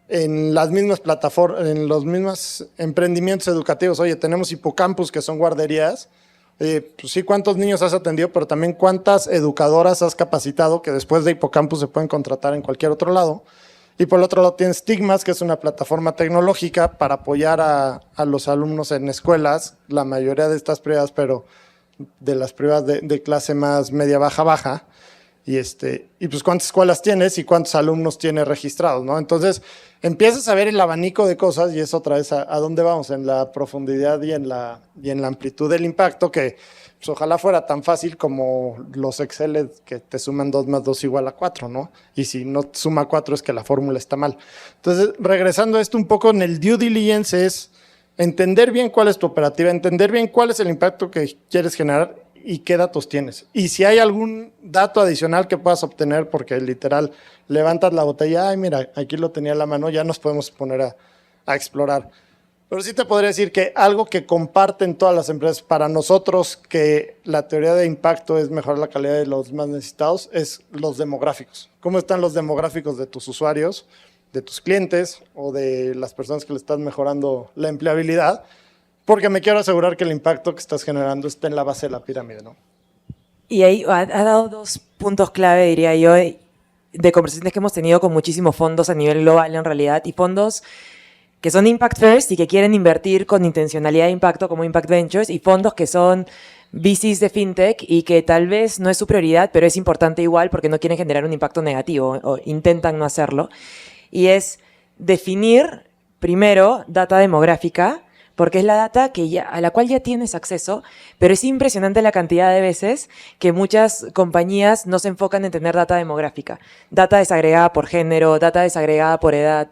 En las mismas plataformas, en los mismos emprendimientos educativos, oye, tenemos hipocampus que son guarderías. Pues sí, ¿cuántos niños has atendido? Pero también cuántas educadoras has capacitado que después de hipocampus se pueden contratar en cualquier otro lado. Y por el otro lado tienes Stigmas, que es una plataforma tecnológica para apoyar a los alumnos en escuelas, la mayoría de estas privadas, pero de las privadas de clase más media, baja. Y pues cuántas escuelas tienes y cuántos alumnos tienes registrados, ¿no? Entonces empiezas a ver el abanico de cosas y es otra vez a dónde vamos, en la profundidad y en la amplitud del impacto, que pues ojalá fuera tan fácil como los Excel que te suman 2 más 2 igual a 4, ¿no? Y si no suma 4 es que la fórmula está mal. Entonces, regresando a esto un poco, en el due diligence es entender bien cuál es tu operativa, entender bien cuál es el impacto que quieres generar y qué datos tienes. Y si hay algún dato adicional que puedas obtener, porque literal levantas la botella, ay, mira, aquí lo tenía a la mano, ya nos podemos poner a explorar. Pero sí te podría decir que algo que comparten todas las empresas para nosotros, que la teoría de impacto es mejorar la calidad de los más necesitados, es los demográficos. ¿Cómo están los demográficos de tus usuarios, de tus clientes o de las personas que le estás mejorando la empleabilidad? Porque me quiero asegurar que el impacto que estás generando esté en la base de la pirámide, ¿no? Y ahí ha dado 2 puntos clave, diría yo, de conversaciones que hemos tenido con muchísimos fondos a nivel global en realidad, y fondos que son Impact First y que quieren invertir con intencionalidad de impacto como Impact Ventures, y fondos que son VCs de FinTech y que tal vez no es su prioridad, pero es importante igual porque no quieren generar un impacto negativo o intentan no hacerlo. Y es definir primero data demográfica, porque es la data a la cual ya tienes acceso, pero es impresionante la cantidad de veces que muchas compañías no se enfocan en tener data demográfica. Data desagregada por género, data desagregada por edad.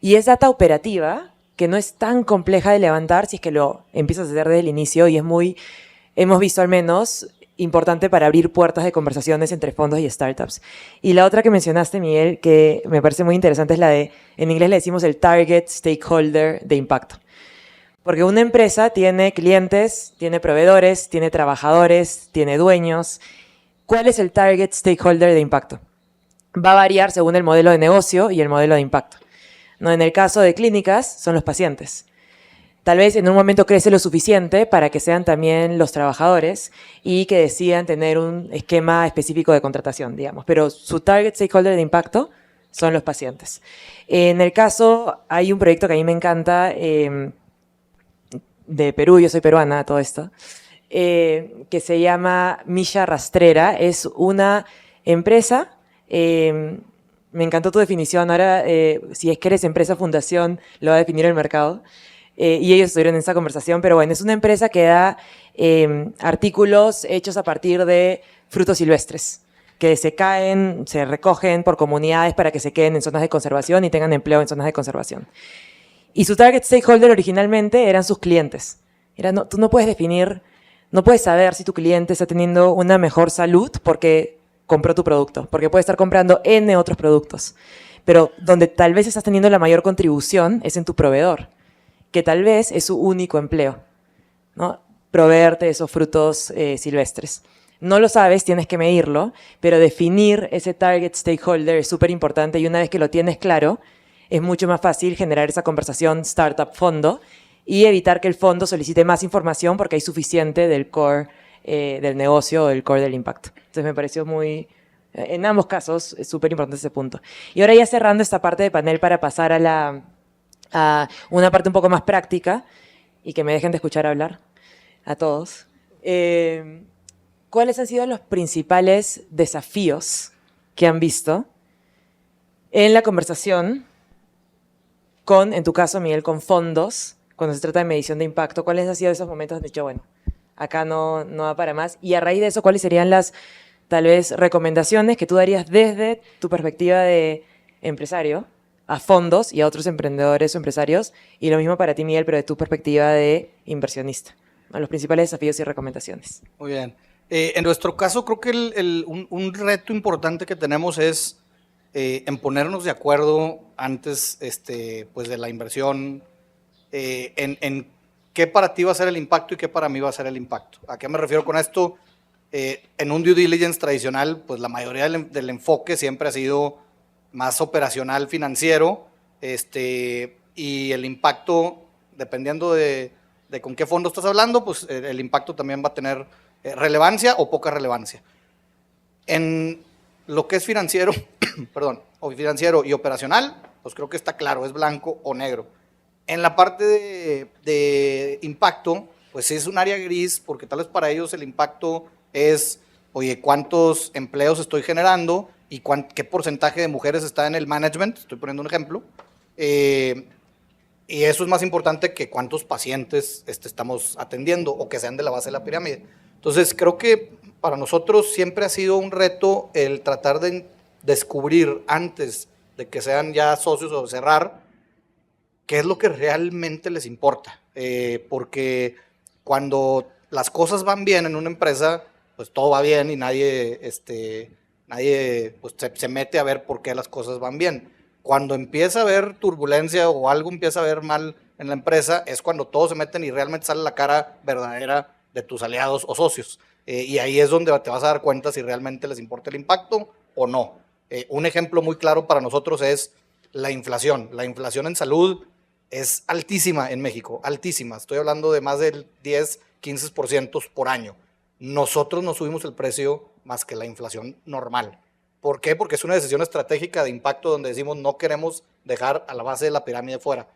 Y es data operativa, que no es tan compleja de levantar si es que lo empiezas a hacer desde el inicio, y es muy, hemos visto al menos, importante para abrir puertas de conversaciones entre fondos y startups. Y la otra que mencionaste, Miguel, que me parece muy interesante, es la de, en inglés le decimos el target stakeholder de impacto. Porque una empresa tiene clientes, tiene proveedores, tiene trabajadores, tiene dueños. ¿Cuál es el target stakeholder de impacto? Va a variar según el modelo de negocio y el modelo de impacto. No, en el caso de clínicas, son los pacientes. Tal vez en un momento crece lo suficiente para que sean también los trabajadores y que decidan tener un esquema específico de contratación, digamos. Pero su target stakeholder de impacto son los pacientes. En el caso, hay un proyecto que a mí me encanta, de Perú, yo soy peruana, todo esto, que se llama Milla Rastrera. Es una empresa, me encantó tu definición, ahora si es que eres empresa fundación, lo va a definir el mercado, y ellos estuvieron en esa conversación, pero bueno, es una empresa que da artículos hechos a partir de frutos silvestres, que se caen, se recogen por comunidades para que se queden en zonas de conservación y tengan empleo en zonas de conservación. Y su target stakeholder originalmente eran sus clientes. Tú no puedes definir, no puedes saber si tu cliente está teniendo una mejor salud porque compró tu producto, porque puede estar comprando N otros productos. Pero donde tal vez estás teniendo la mayor contribución es en tu proveedor, que tal vez es su único empleo, ¿no? Proveerte esos frutos silvestres. No lo sabes, tienes que medirlo, pero definir ese target stakeholder es súper importante, y una vez que lo tienes claro, es mucho más fácil generar esa conversación startup-fondo y evitar que el fondo solicite más información porque hay suficiente del core del negocio o del core del impacto. Entonces me pareció muy, en ambos casos, es súper importante ese punto. Y ahora ya cerrando esta parte de panel para pasar a una parte un poco más práctica y que me dejen de escuchar hablar a todos. ¿Cuáles han sido los principales desafíos que han visto en la conversación con, en tu caso, Miguel, con fondos, cuando se trata de medición de impacto? ¿Cuáles han sido esos momentos donde has dicho, bueno, acá no va para más? Y a raíz de eso, ¿cuáles serían las, tal vez, recomendaciones que tú darías desde tu perspectiva de empresario a fondos y a otros emprendedores o empresarios? Y lo mismo para ti, Miguel, pero de tu perspectiva de inversionista. Los principales desafíos y recomendaciones. Muy bien. En nuestro caso, creo que un reto importante que tenemos es en ponernos de acuerdo antes pues de la inversión, en qué para ti va a ser el impacto y qué para mí va a ser el impacto. ¿A qué me refiero con esto? En un due diligence tradicional, pues la mayoría del enfoque siempre ha sido más operacional, financiero, y el impacto, dependiendo de con qué fondo estás hablando, pues el impacto también va a tener relevancia o poca relevancia. En lo que es financiero, perdón, o financiero y operacional, pues creo que está claro, es blanco o negro. En la parte de impacto, pues es un área gris, porque tal vez para ellos el impacto es, oye, ¿cuántos empleos estoy generando? ¿Y qué porcentaje de mujeres está en el management? Estoy poniendo un ejemplo. Y eso es más importante que cuántos pacientes estamos atendiendo o que sean de la base de la pirámide. Entonces, creo que para nosotros siempre ha sido un reto el tratar de descubrir antes de que sean ya socios o cerrar qué es lo que realmente les importa. Porque cuando las cosas van bien en una empresa, pues todo va bien y nadie pues, se mete a ver por qué las cosas van bien. Cuando empieza a haber turbulencia o algo empieza a ver mal en la empresa, es cuando todos se meten y realmente sale la cara verdadera de tus aliados o socios. Y ahí es donde te vas a dar cuenta si realmente les importa el impacto o no. Un ejemplo muy claro para nosotros es la inflación. La inflación en salud es altísima en México, altísima. Estoy hablando de más del 10, 15% por año. Nosotros no subimos el precio más que la inflación normal. ¿Por qué? Porque es una decisión estratégica de impacto donde decimos no queremos dejar a la base de la pirámide fuera.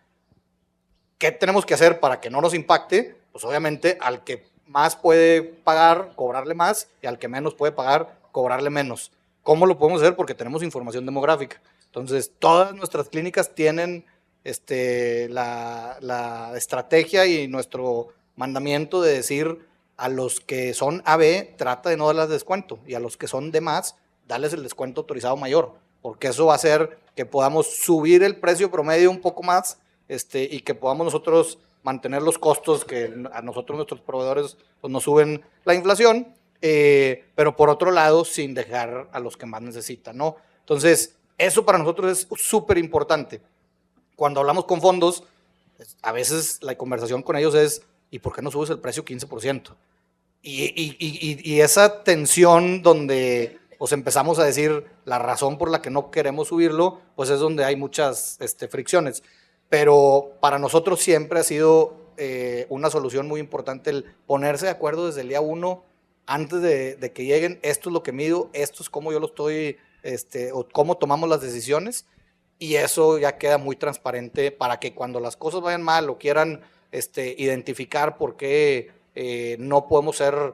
¿Qué tenemos que hacer para que no nos impacte? Pues obviamente al que más puede pagar, cobrarle más, y al que menos puede pagar, cobrarle menos. ¿Cómo lo podemos hacer? Porque tenemos información demográfica. Entonces, todas nuestras clínicas tienen la estrategia y nuestro mandamiento de decir a los que son AB, trata de no darles descuento, y a los que son de más, darles el descuento autorizado mayor, porque eso va a hacer que podamos subir el precio promedio un poco más y que podamos nosotros mantener los costos que a nosotros nuestros proveedores pues, nos suben la inflación, pero por otro lado sin dejar a los que más necesitan, ¿no? Entonces, eso para nosotros es súper importante. Cuando hablamos con fondos, a veces la conversación con ellos es, ¿y por qué no subes el precio 15%? Y esa tensión donde pues empezamos a decir la razón por la que no queremos subirlo, pues es donde hay muchas fricciones. Pero para nosotros siempre ha sido una solución muy importante el ponerse de acuerdo desde el día 1, antes de que lleguen, esto es lo que mido, esto es cómo yo lo estoy, o cómo tomamos las decisiones, y eso ya queda muy transparente para que cuando las cosas vayan mal o quieran identificar por qué no podemos ser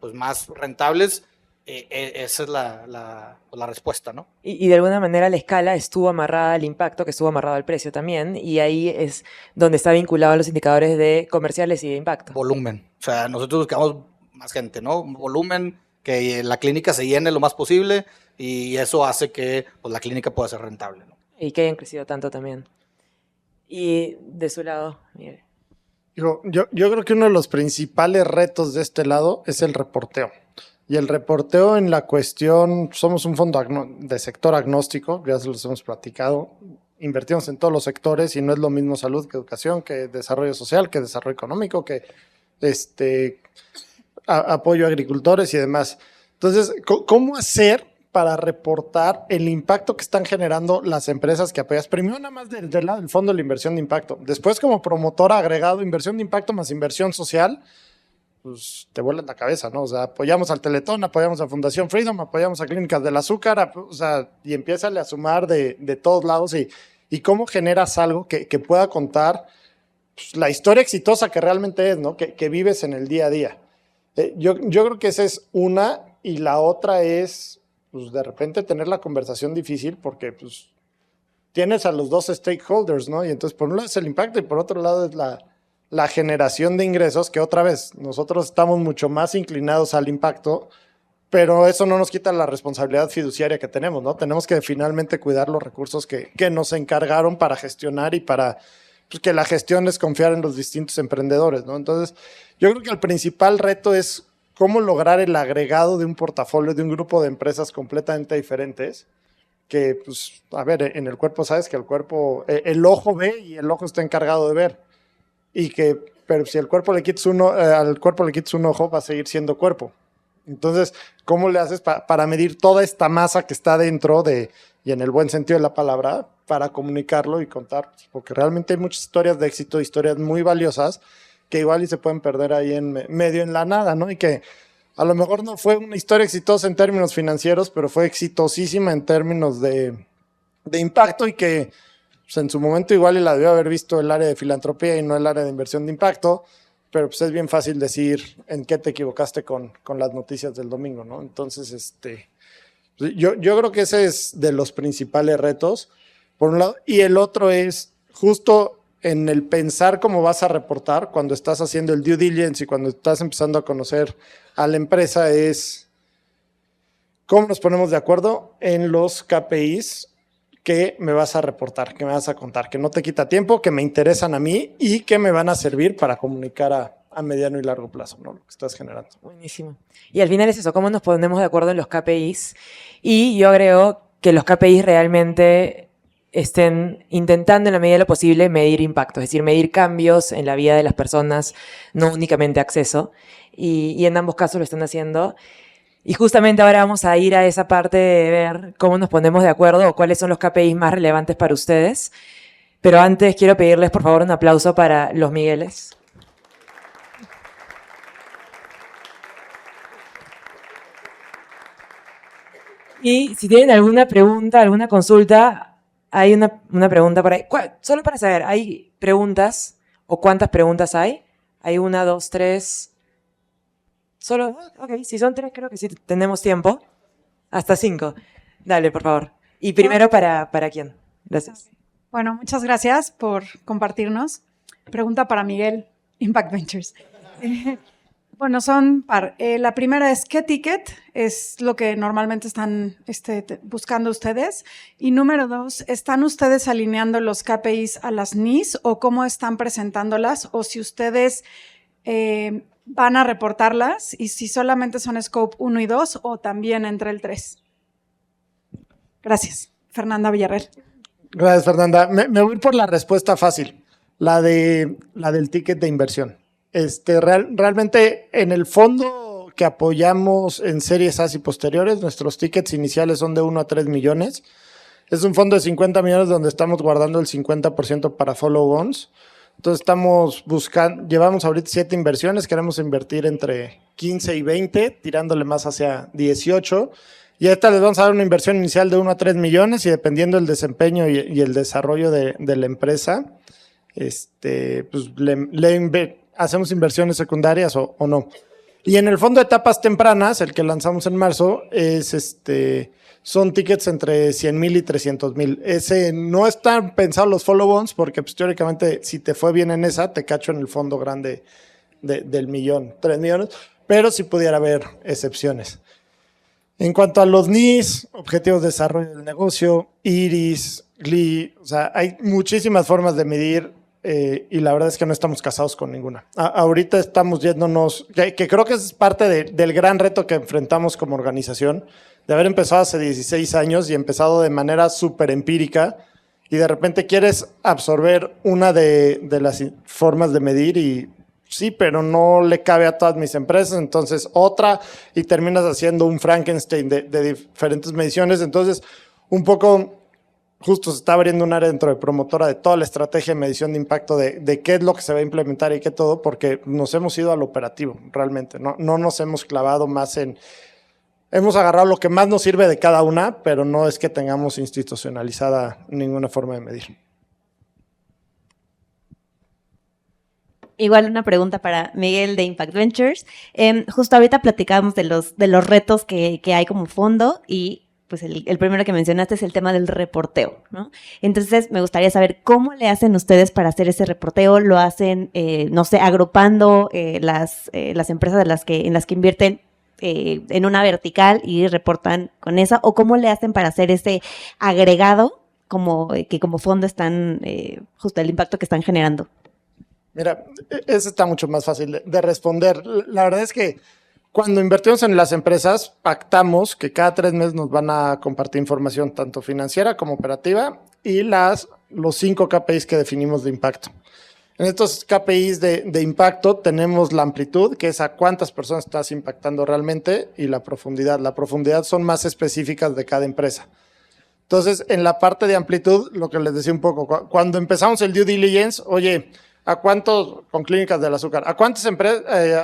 pues más rentables, esa es la respuesta, ¿no? Y de alguna manera la escala estuvo amarrada al impacto, que estuvo amarrado al precio también, y ahí es donde está vinculado a los indicadores de comerciales y de impacto. Volumen. O sea, nosotros buscamos más gente, ¿no? Volumen, que la clínica se llene lo más posible, y eso hace que pues, la clínica pueda ser rentable, ¿no? Y que hayan crecido tanto también. Y de su lado, mire. Yo creo que uno de los principales retos de este lado es el reporteo. Y el reporteo en la cuestión, somos un fondo de sector agnóstico, ya se los hemos platicado, invertimos en todos los sectores y no es lo mismo salud que educación, que desarrollo social, que desarrollo económico, que apoyo a agricultores y demás. Entonces, ¿cómo hacer para reportar el impacto que están generando las empresas que apoyas? Primero nada más del lado del fondo de la inversión de impacto. Después como promotor agregado, inversión de impacto más inversión social, pues te vuelan la cabeza, ¿no? O sea, apoyamos al Teletón, apoyamos a Fundación Freedom, apoyamos a Clínicas del Azúcar, o sea, y empiézale a sumar de todos lados y cómo generas algo que pueda contar pues, la historia exitosa que realmente es, ¿no? Que vives en el día a día. Yo creo que esa es una, y la otra es, pues de repente tener la conversación difícil porque, pues, tienes a los dos stakeholders, ¿no? Y entonces, por un lado es el impacto y por otro lado es la generación de ingresos, que otra vez, nosotros estamos mucho más inclinados al impacto, pero eso no nos quita la responsabilidad fiduciaria que tenemos, ¿no? Tenemos que finalmente cuidar los recursos que nos encargaron para gestionar y para pues, que la gestión es confiar en los distintos emprendedores, ¿no? Entonces, yo creo que el principal reto es cómo lograr el agregado de un portafolio de un grupo de empresas completamente diferentes, que, pues, a ver, en el cuerpo sabes que el cuerpo, el ojo ve y el ojo está encargado de ver. Pero si al cuerpo le quitas un ojo, va a seguir siendo cuerpo. Entonces, ¿cómo le haces para medir toda esta masa que está dentro y en el buen sentido de la palabra, para comunicarlo y contar? Porque realmente hay muchas historias de éxito, historias muy valiosas, que igual y se pueden perder ahí medio en la nada, ¿no? Y que a lo mejor no fue una historia exitosa en términos financieros, pero fue exitosísima en términos de impacto y que pues en su momento igual y la debió haber visto el área de filantropía y no el área de inversión de impacto, pero pues es bien fácil decir en qué te equivocaste con las noticias del domingo, ¿no? Entonces, yo creo que ese es de los principales retos, por un lado, y el otro es justo en el pensar cómo vas a reportar cuando estás haciendo el due diligence y cuando estás empezando a conocer a la empresa, es cómo nos ponemos de acuerdo en los KPIs que me vas a reportar, que me vas a contar, que no te quita tiempo, que me interesan a mí y que me van a servir para comunicar a mediano y largo plazo, ¿no? Lo que estás generando. Buenísimo. Y al final es eso, cómo nos ponemos de acuerdo en los KPIs. Y yo agrego que los KPIs realmente estén intentando en la medida de lo posible medir impacto, es decir, medir cambios en la vida de las personas, no únicamente acceso, y en ambos casos lo están haciendo. Y justamente ahora vamos a ir a esa parte de ver cómo nos ponemos de acuerdo o cuáles son los KPIs más relevantes para ustedes. Pero antes quiero pedirles, por favor, un aplauso para los Migueles. Y si tienen alguna pregunta, alguna consulta, hay una pregunta por ahí. Solo para saber, ¿hay preguntas o cuántas preguntas hay? ¿Hay 1, 2, 3? Solo, ok, si son 3 creo que sí tenemos tiempo. Hasta 5. Dale, por favor. Y primero para quién. Gracias. Bueno, muchas gracias por compartirnos. Pregunta para Miguel, Impact Ventures. Bueno, son la primera es, ¿qué ticket es lo que normalmente están buscando ustedes? Y número 2, ¿están ustedes alineando los KPIs a las NIS o cómo están presentándolas? O si ustedes van a reportarlas y si solamente son Scope 1 y 2 o también entre el 3. Gracias. Fernanda Villarreal. Gracias, Fernanda. Me voy a ir por la respuesta fácil, la del ticket de inversión. Realmente en el fondo que apoyamos en series A y posteriores, nuestros tickets iniciales son de 1 a 3 millones. Es un fondo de 50 millones donde estamos guardando el 50% para follow-ons. Entonces llevamos ahorita 7 inversiones, queremos invertir entre 15 y 20, tirándole más hacia 18. Y a esta les vamos a dar una inversión inicial de 1 a 3 millones y dependiendo del desempeño y el desarrollo de la empresa, pues hacemos inversiones secundarias o no. Y en el fondo de etapas tempranas, el que lanzamos en marzo, son tickets entre 100,000 y 300,000. Ese no están pensados los follow-ons porque pues, teóricamente si te fue bien en esa, te cacho en el fondo grande del millón, 3 millones, pero sí pudiera haber excepciones. En cuanto a los NIS, Objetivos de Desarrollo del Negocio, IRIS, GLI, o sea, hay muchísimas formas de medir y la verdad es que no estamos casados con ninguna. Ahorita estamos yéndonos, que creo que es parte del gran reto que enfrentamos como organización, de haber empezado hace 16 años y empezado de manera súper empírica y de repente quieres absorber una de las formas de medir y sí, pero no le cabe a todas mis empresas, entonces otra y terminas haciendo un Frankenstein de diferentes mediciones. Entonces, un poco justo se está abriendo un área dentro de promotora de toda la estrategia de medición de impacto de qué es lo que se va a implementar y qué todo, porque nos hemos ido al operativo realmente, no nos hemos clavado más en... Hemos agarrado lo que más nos sirve de cada una, pero no es que tengamos institucionalizada ninguna forma de medir. Igual una pregunta para Miguel de Impact Ventures. Justo ahorita platicábamos de los retos que hay como fondo y pues el primero que mencionaste es el tema del reporteo, ¿no? Entonces me gustaría saber cómo le hacen ustedes para hacer ese reporteo. ¿Lo hacen, no sé, agrupando las empresas en las que invierten en una vertical y reportan con esa? ¿O cómo le hacen para hacer ese agregado que como fondo están, justo el impacto que están generando? Mira, eso está mucho más fácil de responder. La verdad es que cuando invertimos en las empresas, pactamos que cada 3 meses nos van a compartir información tanto financiera como operativa y los 5 KPIs que definimos de impacto. En estos KPIs de impacto tenemos la amplitud, que es a cuántas personas estás impactando realmente, y la profundidad. La profundidad son más específicas de cada empresa. Entonces, en la parte de amplitud, lo que les decía un poco, cuando empezamos el due diligence, oye, ¿a cuántos, con Clínicas del Azúcar, a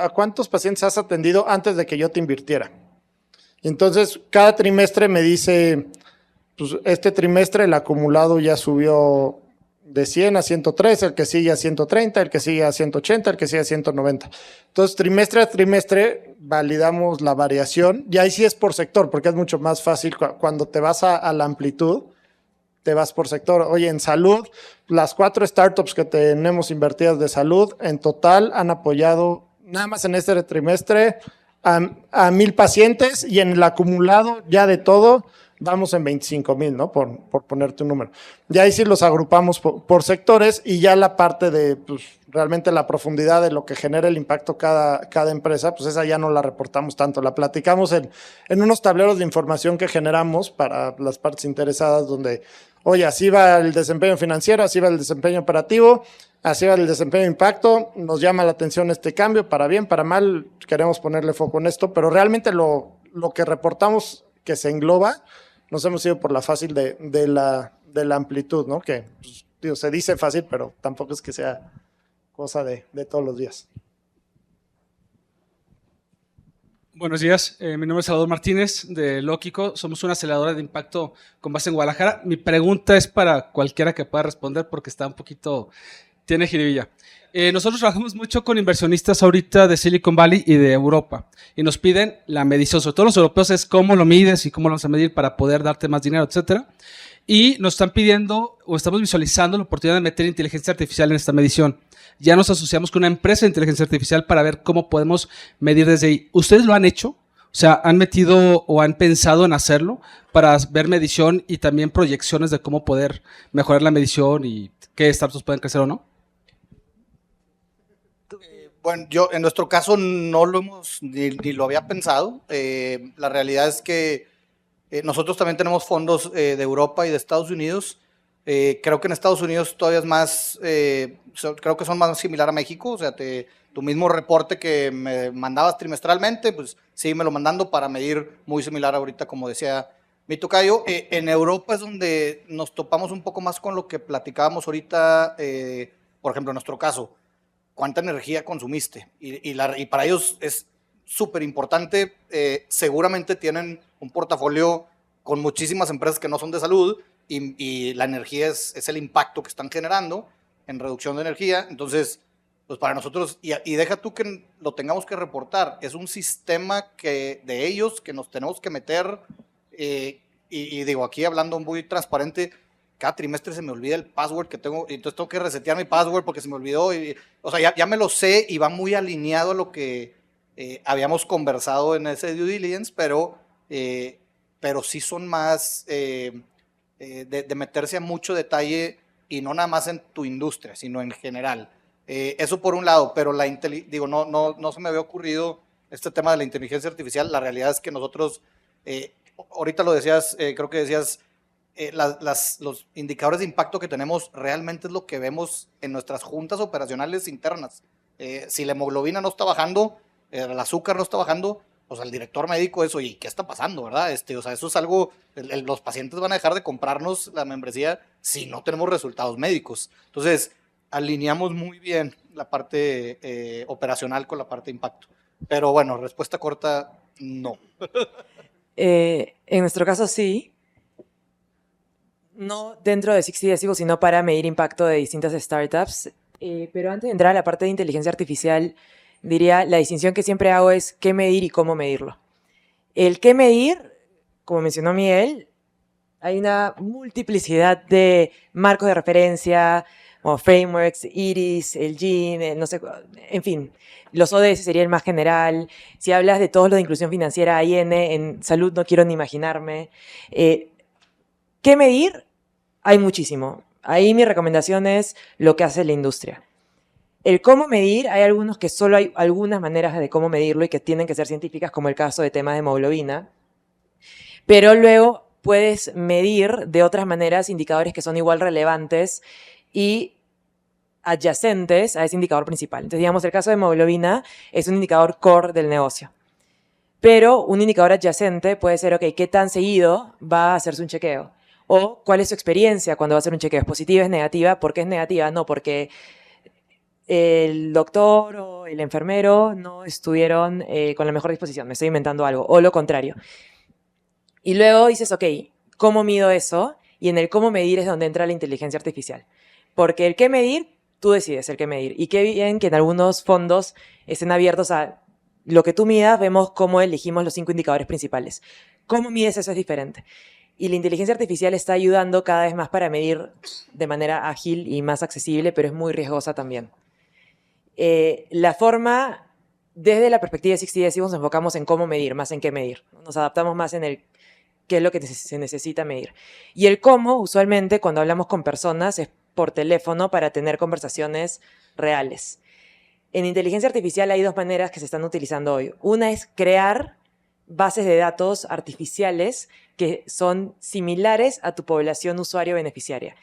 cuántos pacientes has atendido antes de que yo te invirtiera? Y entonces, cada trimestre me dice, pues este trimestre el acumulado ya subió de 100 a 103, el que sigue a 130, el que sigue a 180, el que sigue a 190. Entonces, trimestre a trimestre validamos la variación y ahí sí es por sector, porque es mucho más fácil cuando te vas a la amplitud, te vas por sector. Oye, en salud, las 4 startups que tenemos invertidas de salud, en total han apoyado, nada más en este trimestre, a 1,000 pacientes y en el acumulado ya de todo, vamos en 25,000, ¿no? Por ponerte un número. Y ahí sí los agrupamos por sectores y ya la parte de pues, realmente la profundidad de lo que genera el impacto cada empresa, pues esa ya no la reportamos tanto. La platicamos en unos tableros de información que generamos para las partes interesadas donde, oye, así va el desempeño financiero, así va el desempeño operativo, así va el desempeño de impacto, nos llama la atención este cambio, para bien, para mal, queremos ponerle foco en esto, pero realmente lo que reportamos que se engloba, nos hemos ido por la fácil de la amplitud, ¿no? Que pues, digo, se dice fácil, pero tampoco es que sea cosa de todos los días. Buenos días, mi nombre es Salvador Martínez de Lógico, somos una aceleradora de impacto con base en Guadalajara. Mi pregunta es para cualquiera que pueda responder porque está un poquito, tiene jiribilla. Nosotros trabajamos mucho con inversionistas ahorita de Silicon Valley y de Europa y nos piden la medición, sobre todo los europeos, es cómo lo mides y cómo lo vas a medir para poder darte más dinero, etcétera. Y nos están pidiendo o estamos visualizando la oportunidad de meter inteligencia artificial en esta medición. Ya nos asociamos con una empresa de inteligencia artificial para ver cómo podemos medir desde ahí. ¿Ustedes lo han hecho? O sea, ¿han metido o han pensado en hacerlo para ver medición y también proyecciones de cómo poder mejorar la medición y qué startups pueden crecer o no? Bueno, yo en nuestro caso no lo hemos ni lo había pensado. La realidad es que nosotros también tenemos fondos de Europa y de Estados Unidos. Creo que en Estados Unidos todavía es más, creo que son más similar a México. O sea, tu mismo reporte que me mandabas trimestralmente, pues síguemelo mandando para medir muy similar ahorita, como decía mi tocayo. En Europa es donde nos topamos un poco más con lo que platicábamos ahorita, por ejemplo, en nuestro caso. ¿Cuánta energía consumiste? Y para ellos es súper importante. Seguramente tienen un portafolio con muchísimas empresas que no son de salud y la energía es el impacto que están generando en reducción de energía. Entonces, pues para nosotros, y deja tú que lo tengamos que reportar, es un sistema de ellos que nos tenemos que meter, y digo, aquí hablando muy transparente, cada trimestre se me olvida el password que tengo, entonces tengo que resetear mi password porque se me olvidó. O sea, ya me lo sé y va muy alineado a lo que habíamos conversado en ese due diligence, pero sí son más de meterse a mucho detalle y no nada más en tu industria, sino en general. Eso por un lado, pero digo, no se me había ocurrido este tema de la inteligencia artificial. La realidad es que nosotros, ahorita lo decías, creo que decías, los indicadores de impacto que tenemos realmente es lo que vemos en nuestras juntas operacionales internas. Si la hemoglobina no está bajando, el azúcar no está bajando, pues el director médico eso, ¿y qué está pasando, verdad? O sea, eso es algo, los pacientes van a dejar de comprarnos la membresía si no tenemos resultados médicos. Entonces, alineamos muy bien la parte operacional con la parte de impacto. Pero bueno, respuesta corta, no. En nuestro caso sí. No dentro de 60 Decibels, sino para medir impacto de distintas startups. Pero antes de entrar a la parte de inteligencia artificial, diría, la distinción que siempre hago es qué medir y cómo medirlo. El qué medir, como mencionó Miguel, hay una multiplicidad de marcos de referencia, como frameworks, IRIS, el GIN, no sé, en fin, los ODS sería el más general. Si hablas de todos los de inclusión financiera, IN, en salud no quiero ni imaginarme. ¿Qué medir? Hay muchísimo. Ahí mi recomendación es lo que hace la industria. El cómo medir, hay algunos que solo hay algunas maneras de cómo medirlo y que tienen que ser científicas, como el caso de temas de hemoglobina. Pero luego puedes medir de otras maneras indicadores que son igual relevantes y adyacentes a ese indicador principal. Entonces, digamos, el caso de hemoglobina es un indicador core del negocio. Pero un indicador adyacente puede ser, ok, ¿qué tan seguido va a hacerse un chequeo? O ¿cuál es su experiencia cuando va a hacer un chequeo? ¿Es positiva, es negativa? ¿Por qué es negativa? No, porque el doctor o el enfermero no estuvieron con la mejor disposición, me estoy inventando algo, o lo contrario. Y luego dices, ok, ¿cómo mido eso? Y en el cómo medir es donde entra la inteligencia artificial. Porque el qué medir, tú decides el qué medir. Y qué bien que en algunos fondos estén abiertos a lo que tú midas, vemos cómo elegimos los 5 indicadores principales. ¿Cómo mides eso? Es diferente. Y la inteligencia artificial está ayudando cada vez más para medir de manera ágil y más accesible, pero es muy riesgosa también. La forma, desde la perspectiva de 60 Decibels, nos enfocamos en cómo medir, más en qué medir. Nos adaptamos más en el qué es lo que se necesita medir. Y el cómo, usualmente, cuando hablamos con personas, es por teléfono para tener conversaciones reales. En inteligencia artificial hay dos maneras que se están utilizando hoy. Una es crear bases de datos artificiales que son similares a tu población usuario-beneficiaria.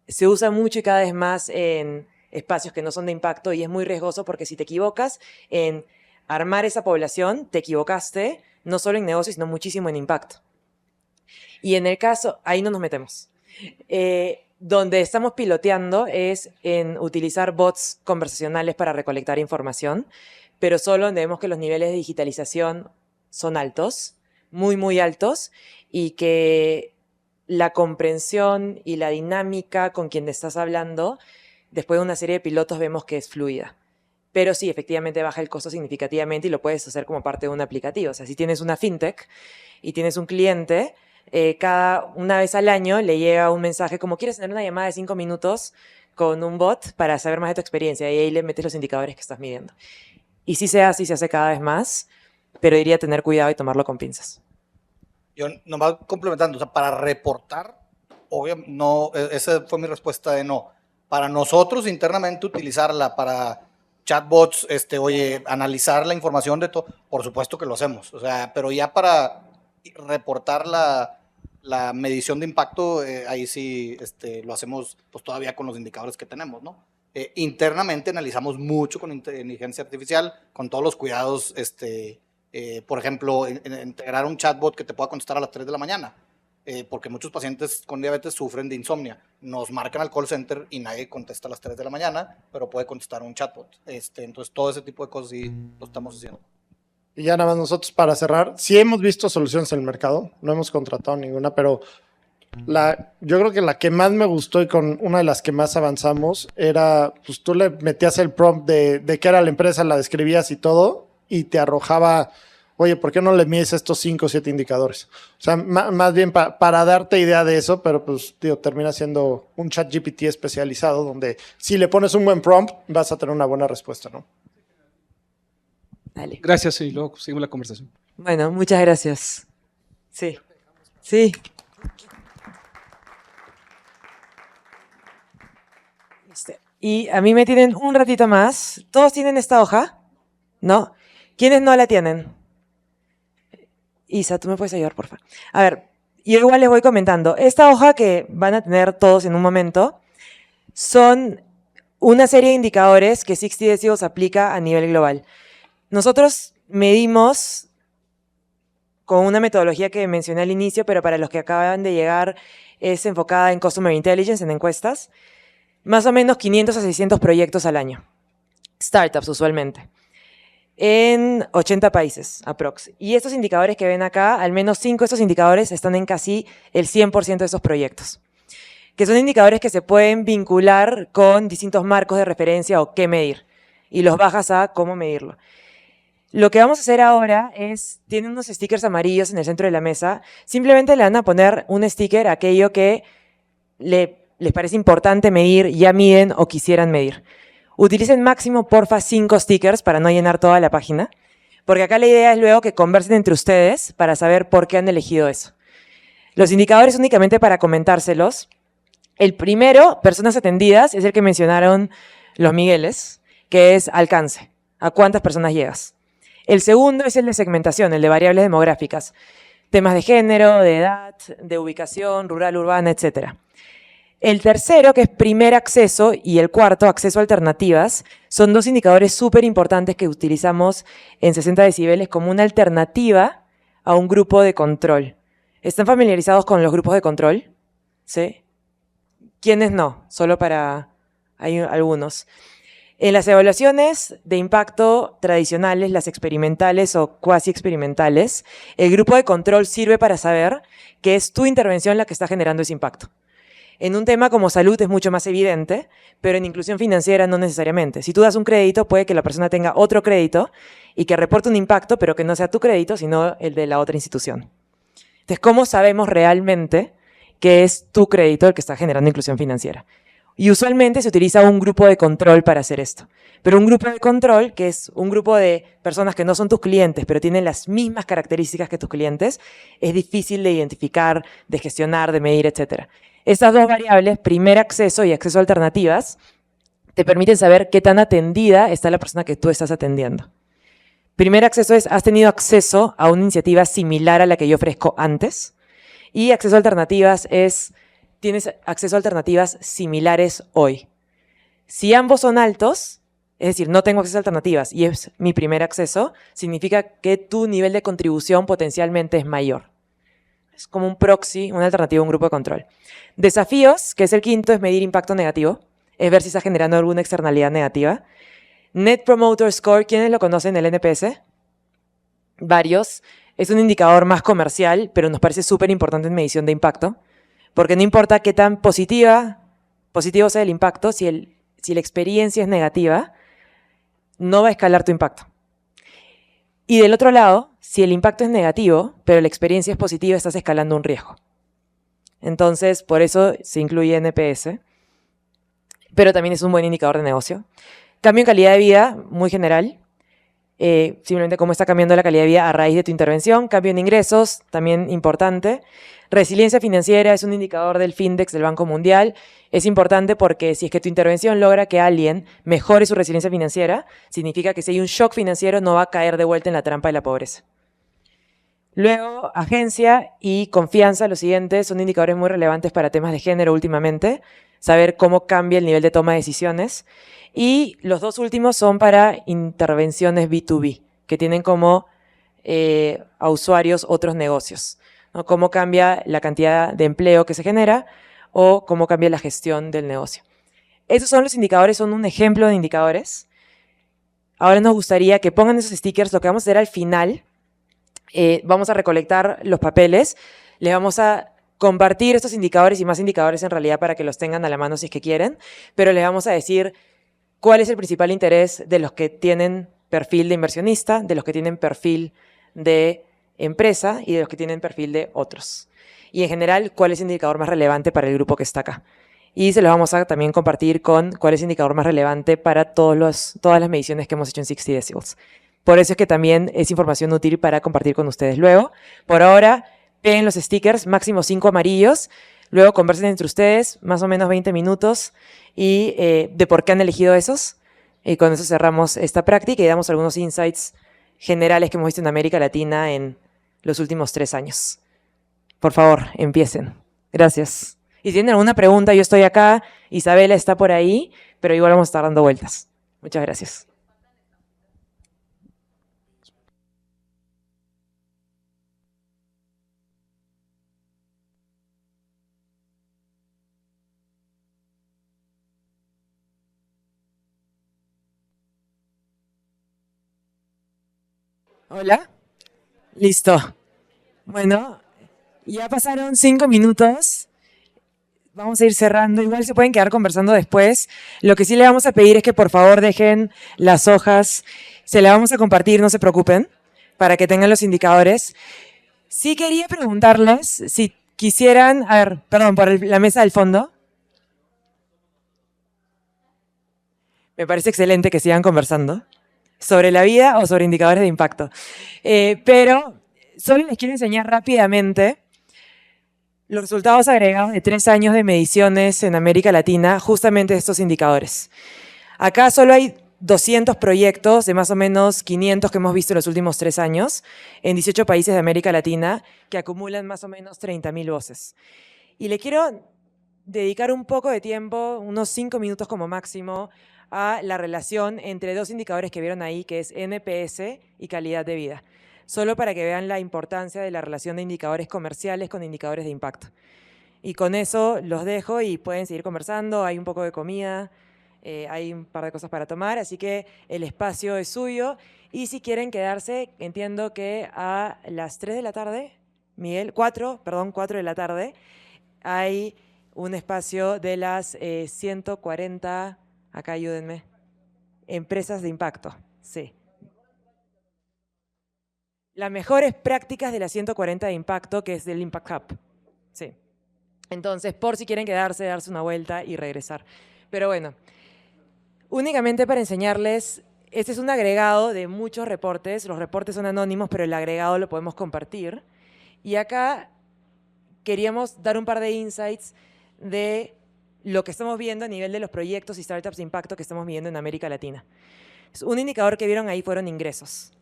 Se usa mucho y cada vez más en espacios que no son de impacto y es muy riesgoso porque si te equivocas en armar esa población, te equivocaste no solo en negocios, sino muchísimo en impacto. Y en el caso, ahí no nos metemos. Donde estamos piloteando es en utilizar bots conversacionales para recolectar información, pero solo donde vemos que los niveles de digitalización son altos, muy, muy altos, y que la comprensión y la dinámica con quien estás hablando, después de una serie de pilotos vemos que es fluida. Pero sí, efectivamente baja el costo significativamente y lo puedes hacer como parte de un aplicativo. O sea, si tienes una fintech y tienes un cliente, una vez al año le llega un mensaje como ¿quieres tener una llamada de 5 minutos con un bot para saber más de tu experiencia? Y ahí le metes los indicadores que estás midiendo. Y sí se hace cada vez más, pero diría tener cuidado y tomarlo con pinzas. Yo nomás complementando, o sea, para reportar, obviamente, no, esa fue mi respuesta de no. Para nosotros internamente utilizarla para chatbots, analizar la información de todo, por supuesto que lo hacemos, o sea, pero ya para reportar la medición de impacto, ahí sí lo hacemos pues todavía con los indicadores que tenemos, ¿no? Internamente analizamos mucho con inteligencia artificial, con todos los cuidados, por ejemplo, integrar un chatbot que te pueda contestar a las 3 de la mañana, porque muchos pacientes con diabetes sufren de insomnia. Nos marcan al call center y nadie contesta a las 3 de la mañana, pero puede contestar un chatbot. Entonces, todo ese tipo de cosas sí lo estamos haciendo. Y ya nada más nosotros para cerrar, sí hemos visto soluciones en el mercado, no hemos contratado ninguna, pero yo creo que la que más me gustó y con una de las que más avanzamos era, pues tú le metías el prompt de qué era la empresa, la describías y todo, y te arrojaba, oye, ¿por qué no le mides estos 5 o 7 indicadores? O sea, más bien para darte idea de eso, pero pues, tío, termina siendo un chat GPT especializado donde si le pones un buen prompt, vas a tener una buena respuesta, ¿no? Dale. Gracias y luego seguimos la conversación. Bueno, muchas gracias. Sí. Sí. Y a mí me tienen un ratito más. ¿Todos tienen esta hoja? ¿No? ¿Quiénes no la tienen? Isa, ¿tú me puedes ayudar, por favor? A ver, yo igual les voy comentando. Esta hoja que van a tener todos en un momento son una serie de indicadores que 60 Decibels aplica a nivel global. Nosotros medimos con una metodología que mencioné al inicio, pero para los que acaban de llegar es enfocada en Customer Intelligence, en encuestas, más o menos 500 a 600 proyectos al año. Startups, usualmente. En 80 países, aprox. Y estos indicadores que ven acá, al menos 5 de estos indicadores están en casi el 100% de esos proyectos. Que son indicadores que se pueden vincular con distintos marcos de referencia o qué medir. Y los bajas a cómo medirlo. Lo que vamos a hacer ahora es, tienen unos stickers amarillos en el centro de la mesa, simplemente le van a poner un sticker a aquello que les parece importante medir, ya miden o quisieran medir. Utilicen máximo, porfa, 5 stickers para no llenar toda la página, porque acá la idea es luego que conversen entre ustedes para saber por qué han elegido eso. Los indicadores únicamente para comentárselos. El primero, personas atendidas, es el que mencionaron los Migueles, que es alcance. ¿A cuántas personas llegas? El segundo es el de segmentación, el de variables demográficas. Temas de género, de edad, de ubicación, rural, urbana, etc. El tercero, que es primer acceso, y el cuarto, acceso a alternativas, son 2 indicadores súper importantes que utilizamos en 60 decibeles como una alternativa a un grupo de control. ¿Están familiarizados con los grupos de control? ¿Sí? ¿Quiénes no? Solo para... hay algunos. En las evaluaciones de impacto tradicionales, las experimentales o cuasi experimentales, el grupo de control sirve para saber que es tu intervención la que está generando ese impacto. En un tema como salud es mucho más evidente, pero en inclusión financiera no necesariamente. Si tú das un crédito, puede que la persona tenga otro crédito y que reporte un impacto, pero que no sea tu crédito, sino el de la otra institución. Entonces, ¿cómo sabemos realmente que es tu crédito el que está generando inclusión financiera? Y usualmente se utiliza un grupo de control para hacer esto. Pero un grupo de control, que es un grupo de personas que no son tus clientes, pero tienen las mismas características que tus clientes, es difícil de identificar, de gestionar, de medir, etc. Estas dos variables, primer acceso y acceso a alternativas, te permiten saber qué tan atendida está la persona que tú estás atendiendo. Primer acceso es, ¿has tenido acceso a una iniciativa similar a la que yo ofrezco antes? Y acceso a alternativas es, ¿tienes acceso a alternativas similares hoy? Si ambos son altos, es decir, no tengo acceso a alternativas y es mi primer acceso, significa que tu nivel de contribución potencialmente es mayor. Es como un proxy, una alternativa, un grupo de control. Desafíos, que es el quinto, es medir impacto negativo, es ver si está generando alguna externalidad negativa. Net Promoter Score, ¿quiénes lo conocen, el NPS? Varios. Es un indicador más comercial, pero nos parece súper importante en medición de impacto, porque no importa qué tan positivo sea el impacto, si la experiencia es negativa, no va a escalar tu impacto. Y del otro lado, si el impacto es negativo, pero la experiencia es positiva, estás escalando un riesgo. Entonces, por eso se incluye NPS, pero también es un buen indicador de negocio. Cambio en calidad de vida, muy general. Simplemente cómo está cambiando la calidad de vida a raíz de tu intervención. Cambio en ingresos, también importante. Resiliencia financiera es un indicador del Findex del Banco Mundial. Es importante porque si es que tu intervención logra que alguien mejore su resiliencia financiera, significa que si hay un shock financiero no va a caer de vuelta en la trampa de la pobreza. Luego, agencia y confianza, los siguientes son indicadores muy relevantes para temas de género últimamente. Saber cómo cambia el nivel de toma de decisiones. Y los dos últimos son para intervenciones B2B, que tienen como a usuarios otros negocios, ¿no? Cómo cambia la cantidad de empleo que se genera o cómo cambia la gestión del negocio. Esos son los indicadores, son un ejemplo de indicadores. Ahora nos gustaría que pongan esos stickers. Lo que vamos a hacer al final, vamos a recolectar los papeles, les vamos a compartir estos indicadores y más indicadores en realidad para que los tengan a la mano si es que quieren, pero les vamos a decir cuál es el principal interés de los que tienen perfil de inversionista, de los que tienen perfil de empresa y de los que tienen perfil de otros. Y en general, cuál es el indicador más relevante para el grupo que está acá. Y se los vamos a también compartir con cuál es el indicador más relevante para todas las mediciones que hemos hecho en 60 Decibels. Por eso es que también es información útil para compartir con ustedes luego. Por ahora, peguen los stickers, máximo 5 amarillos. Luego conversen entre ustedes, más o menos 20 minutos, y de por qué han elegido esos. Y con eso cerramos esta práctica y damos algunos insights generales que hemos visto en América Latina en los últimos 3 años. Por favor, empiecen. Gracias. Y si tienen alguna pregunta, yo estoy acá, Isabela está por ahí, pero igual vamos a estar dando vueltas. Muchas gracias. Hola. Listo. Bueno, ya pasaron 5 minutos. Vamos a ir cerrando. Igual se pueden quedar conversando después. Lo que sí le vamos a pedir es que por favor dejen las hojas. Se las vamos a compartir, no se preocupen, para que tengan los indicadores. Sí quería preguntarles si quisieran, a ver, perdón, por la mesa del fondo. Me parece excelente que sigan conversando sobre la vida o sobre indicadores de impacto. Pero solo les quiero enseñar rápidamente los resultados agregados de 3 años de mediciones en América Latina, justamente de estos indicadores. Acá solo hay 200 proyectos de más o menos 500 que hemos visto en los últimos 3 años en 18 países de América Latina que acumulan más o menos 30.000 voces. Y le quiero dedicar un poco de tiempo, unos 5 minutos como máximo, a la relación entre 2 indicadores que vieron ahí, que es NPS y calidad de vida. Solo para que vean la importancia de la relación de indicadores comerciales con indicadores de impacto. Y con eso los dejo y pueden seguir conversando, hay un poco de comida, hay un par de cosas para tomar, así que el espacio es suyo. Y si quieren quedarse, entiendo que a las 3 de la tarde, Miguel, 4 de la tarde, hay un espacio de las 140, acá ayúdenme, empresas de impacto, sí. Las mejores prácticas de las 140 de impacto, que es del Impact Hub. Sí. Entonces, por si quieren quedarse, darse una vuelta y regresar. Pero bueno, únicamente para enseñarles, este es un agregado de muchos reportes. Los reportes son anónimos, pero el agregado lo podemos compartir. Y acá queríamos dar un par de insights de lo que estamos viendo a nivel de los proyectos y startups de impacto que estamos viendo en América Latina. Un indicador que vieron ahí fueron ingresos.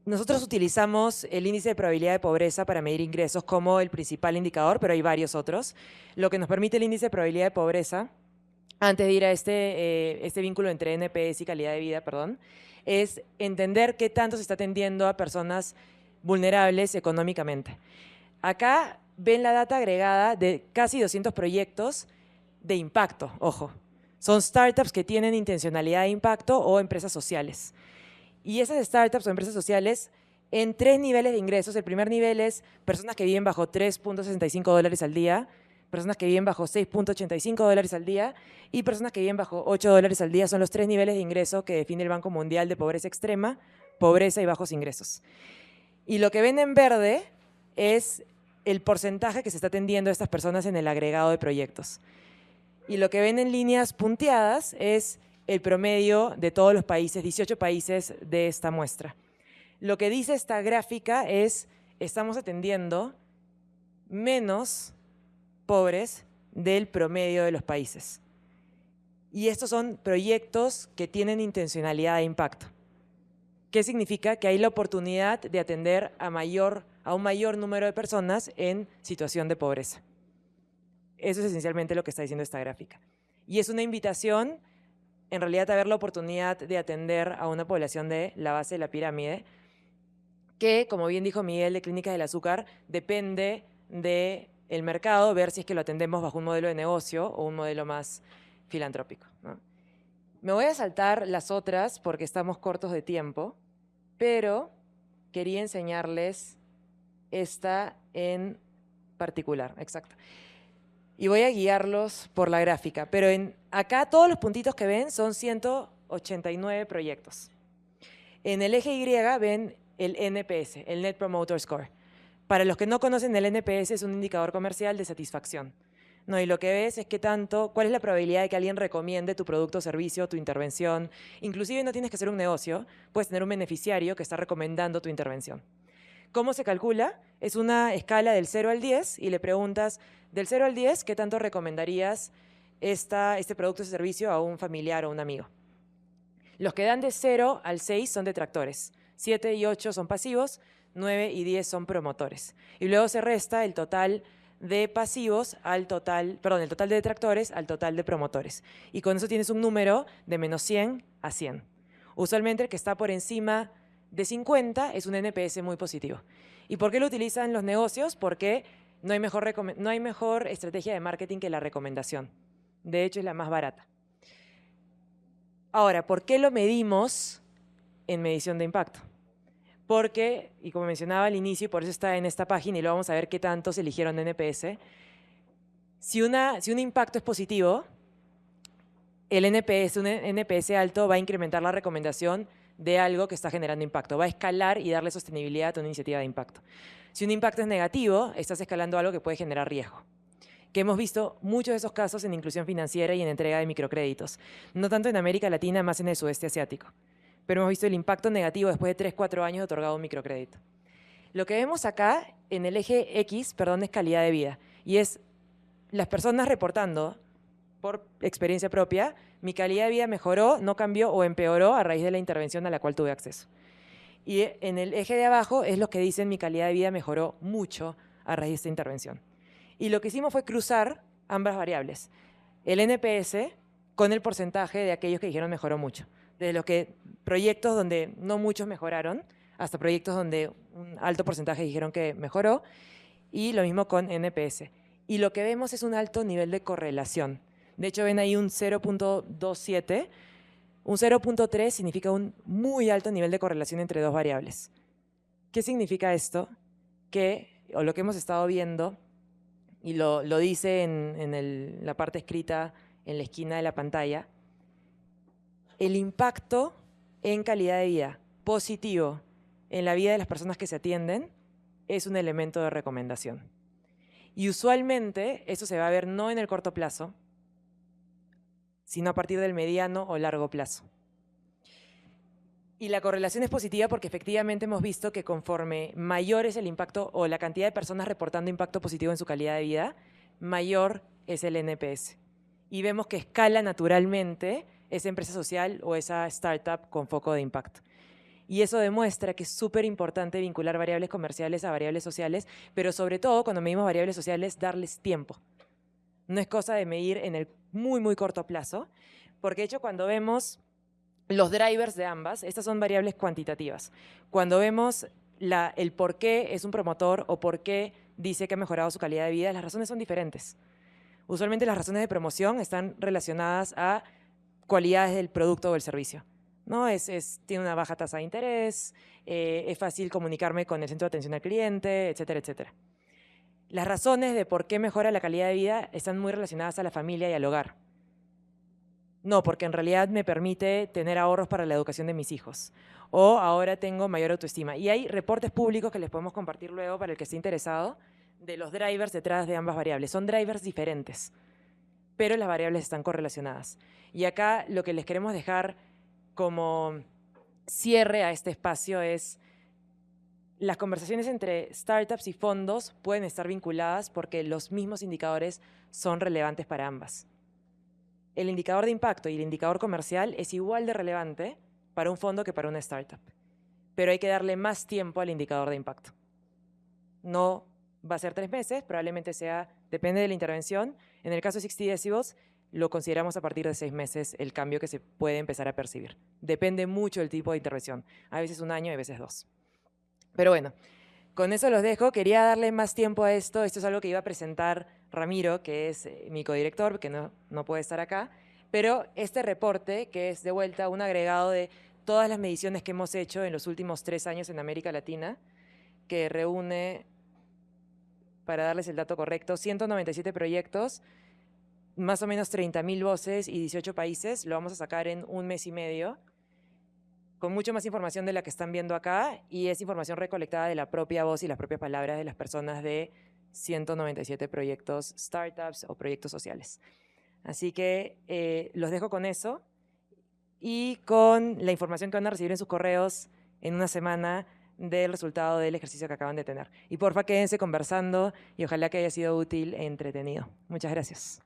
Nosotros utilizamos el índice de probabilidad de pobreza para medir ingresos como el principal indicador, pero hay varios otros. Lo que nos permite el índice de probabilidad de pobreza, antes de ir a este vínculo entre NPS y calidad de vida, es entender qué tanto se está atendiendo a personas vulnerables económicamente. Acá ven la data agregada de casi 200 proyectos de impacto, ojo. Son startups que tienen intencionalidad de impacto o empresas sociales. Y esas startups o empresas sociales en 3 niveles de ingresos. El primer nivel es personas que viven bajo $3.65 al día, personas que viven bajo $6.85 al día y personas que viven bajo $8 al día. Son los 3 niveles de ingreso que define el Banco Mundial de pobreza extrema, pobreza y bajos ingresos. Y lo que ven en verde es el porcentaje que se está atendiendo a estas personas en el agregado de proyectos. Y lo que ven en líneas punteadas es el promedio de todos los países, 18 países de esta muestra. Lo que dice esta gráfica es, estamos atendiendo menos pobres del promedio de los países. Y estos son proyectos que tienen intencionalidad de impacto. ¿Qué significa? Que hay la oportunidad de atender a un mayor número de personas en situación de pobreza. Eso es esencialmente lo que está diciendo esta gráfica. Y es una invitación, en realidad, a ver la oportunidad de atender a una población de la base de la pirámide, que, como bien dijo Miguel de Clínicas del Azúcar, depende del mercado, ver si es que lo atendemos bajo un modelo de negocio o un modelo más filantrópico, ¿no? Me voy a saltar las otras porque estamos cortos de tiempo, pero quería enseñarles esta en particular, exacto. Y voy a guiarlos por la gráfica, pero acá todos los puntitos que ven son 189 proyectos. En el eje Y ven el NPS, el Net Promoter Score. Para los que no conocen, el NPS es un indicador comercial de satisfacción. No, y lo que ves es cuál es la probabilidad de que alguien recomiende tu producto o servicio, tu intervención. Inclusive no tienes que ser un negocio, puedes tener un beneficiario que está recomendando tu intervención. ¿Cómo se calcula? Es una escala del 0 al 10 y le preguntas, del 0 al 10, ¿qué tanto recomendarías este producto o servicio a un familiar o un amigo? Los que dan de 0 al 6 son detractores, 7 y 8 son pasivos, 9 y 10 son promotores. Y luego se resta el total de pasivos el total de detractores al total de promotores. Y con eso tienes un número de menos 100 a 100. Usualmente el que está por encima de 50 es un NPS muy positivo. ¿Y por qué lo utilizan los negocios? Porque no hay mejor estrategia de marketing que la recomendación. De hecho, es la más barata. Ahora, ¿por qué lo medimos en medición de impacto? Porque, y como mencionaba al inicio, y por eso está en esta página y lo vamos a ver qué tantos eligieron NPS, si un impacto es positivo, un NPS alto va a incrementar la recomendación de algo que está generando impacto, va a escalar y darle sostenibilidad a una iniciativa de impacto. Si un impacto es negativo, estás escalando algo que puede generar riesgo. Que hemos visto muchos de esos casos en inclusión financiera y en entrega de microcréditos. No tanto en América Latina, más en el sudeste asiático. Pero hemos visto el impacto negativo después de 3-4 años de otorgado un microcrédito. Lo que vemos acá en el eje X, es calidad de vida. Y es las personas reportando, por experiencia propia, mi calidad de vida mejoró, no cambió o empeoró a raíz de la intervención a la cual tuve acceso. Y en el eje de abajo es lo que dicen mi calidad de vida mejoró mucho a raíz de esta intervención. Y lo que hicimos fue cruzar ambas variables. El NPS con el porcentaje de aquellos que dijeron mejoró mucho. Desde proyectos donde no muchos mejoraron, hasta proyectos donde un alto porcentaje dijeron que mejoró, y lo mismo con NPS. Y lo que vemos es un alto nivel de correlación. De hecho, ven ahí un 0.27. Un 0.3 significa un muy alto nivel de correlación entre dos variables. ¿Qué significa esto? O lo que hemos estado viendo, y lo dice en la parte escrita en la esquina de la pantalla, el impacto en calidad de vida positivo en la vida de las personas que se atienden es un elemento de recomendación. Y usualmente eso se va a ver no en el corto plazo, sino a partir del mediano o largo plazo. Y la correlación es positiva porque efectivamente hemos visto que conforme mayor es el impacto o la cantidad de personas reportando impacto positivo en su calidad de vida, mayor es el NPS. Y vemos que escala naturalmente esa empresa social o esa startup con foco de impacto. Y eso demuestra que es súper importante vincular variables comerciales a variables sociales, pero sobre todo cuando medimos variables sociales, darles tiempo. No es cosa de medir en el muy, muy corto plazo, porque de hecho cuando vemos los drivers de ambas, estas son variables cuantitativas. Cuando vemos el por qué es un promotor o por qué dice que ha mejorado su calidad de vida, las razones son diferentes. Usualmente las razones de promoción están relacionadas a cualidades del producto o del servicio. ¿No? Tiene una baja tasa de interés, es fácil comunicarme con el centro de atención al cliente, etcétera, etcétera. Las razones de por qué mejora la calidad de vida están muy relacionadas a la familia y al hogar. No, porque en realidad me permite tener ahorros para la educación de mis hijos. O ahora tengo mayor autoestima. Y hay reportes públicos que les podemos compartir luego para el que esté interesado de los drivers detrás de ambas variables. Son drivers diferentes, pero las variables están correlacionadas. Y acá lo que les queremos dejar como cierre a este espacio es las conversaciones entre startups y fondos pueden estar vinculadas porque los mismos indicadores son relevantes para ambas. El indicador de impacto y el indicador comercial es igual de relevante para un fondo que para una startup, pero hay que darle más tiempo al indicador de impacto. No va a ser 3 meses, probablemente depende de la intervención. En el caso de 60 Decibels, lo consideramos a partir de 6 meses el cambio que se puede empezar a percibir. Depende mucho del tipo de intervención. A veces 1 año y a veces 2. Pero bueno, con eso los dejo. Quería darle más tiempo a esto. Esto es algo que iba a presentar Ramiro, que es mi codirector, que no puede estar acá. Pero este reporte, que es de vuelta un agregado de todas las mediciones que hemos hecho en los últimos 3 años en América Latina, que reúne, para darles el dato correcto, 197 proyectos, más o menos 30.000 voces y 18 países. Lo vamos a sacar en 1 mes y medio, con mucho más información de la que están viendo acá, y es información recolectada de la propia voz y las propias palabras de las personas de 197 proyectos startups o proyectos sociales. Así que los dejo con eso y con la información que van a recibir en sus correos en 1 semana del resultado del ejercicio que acaban de tener. Y porfa, quédense conversando y ojalá que haya sido útil e entretenido. Muchas gracias.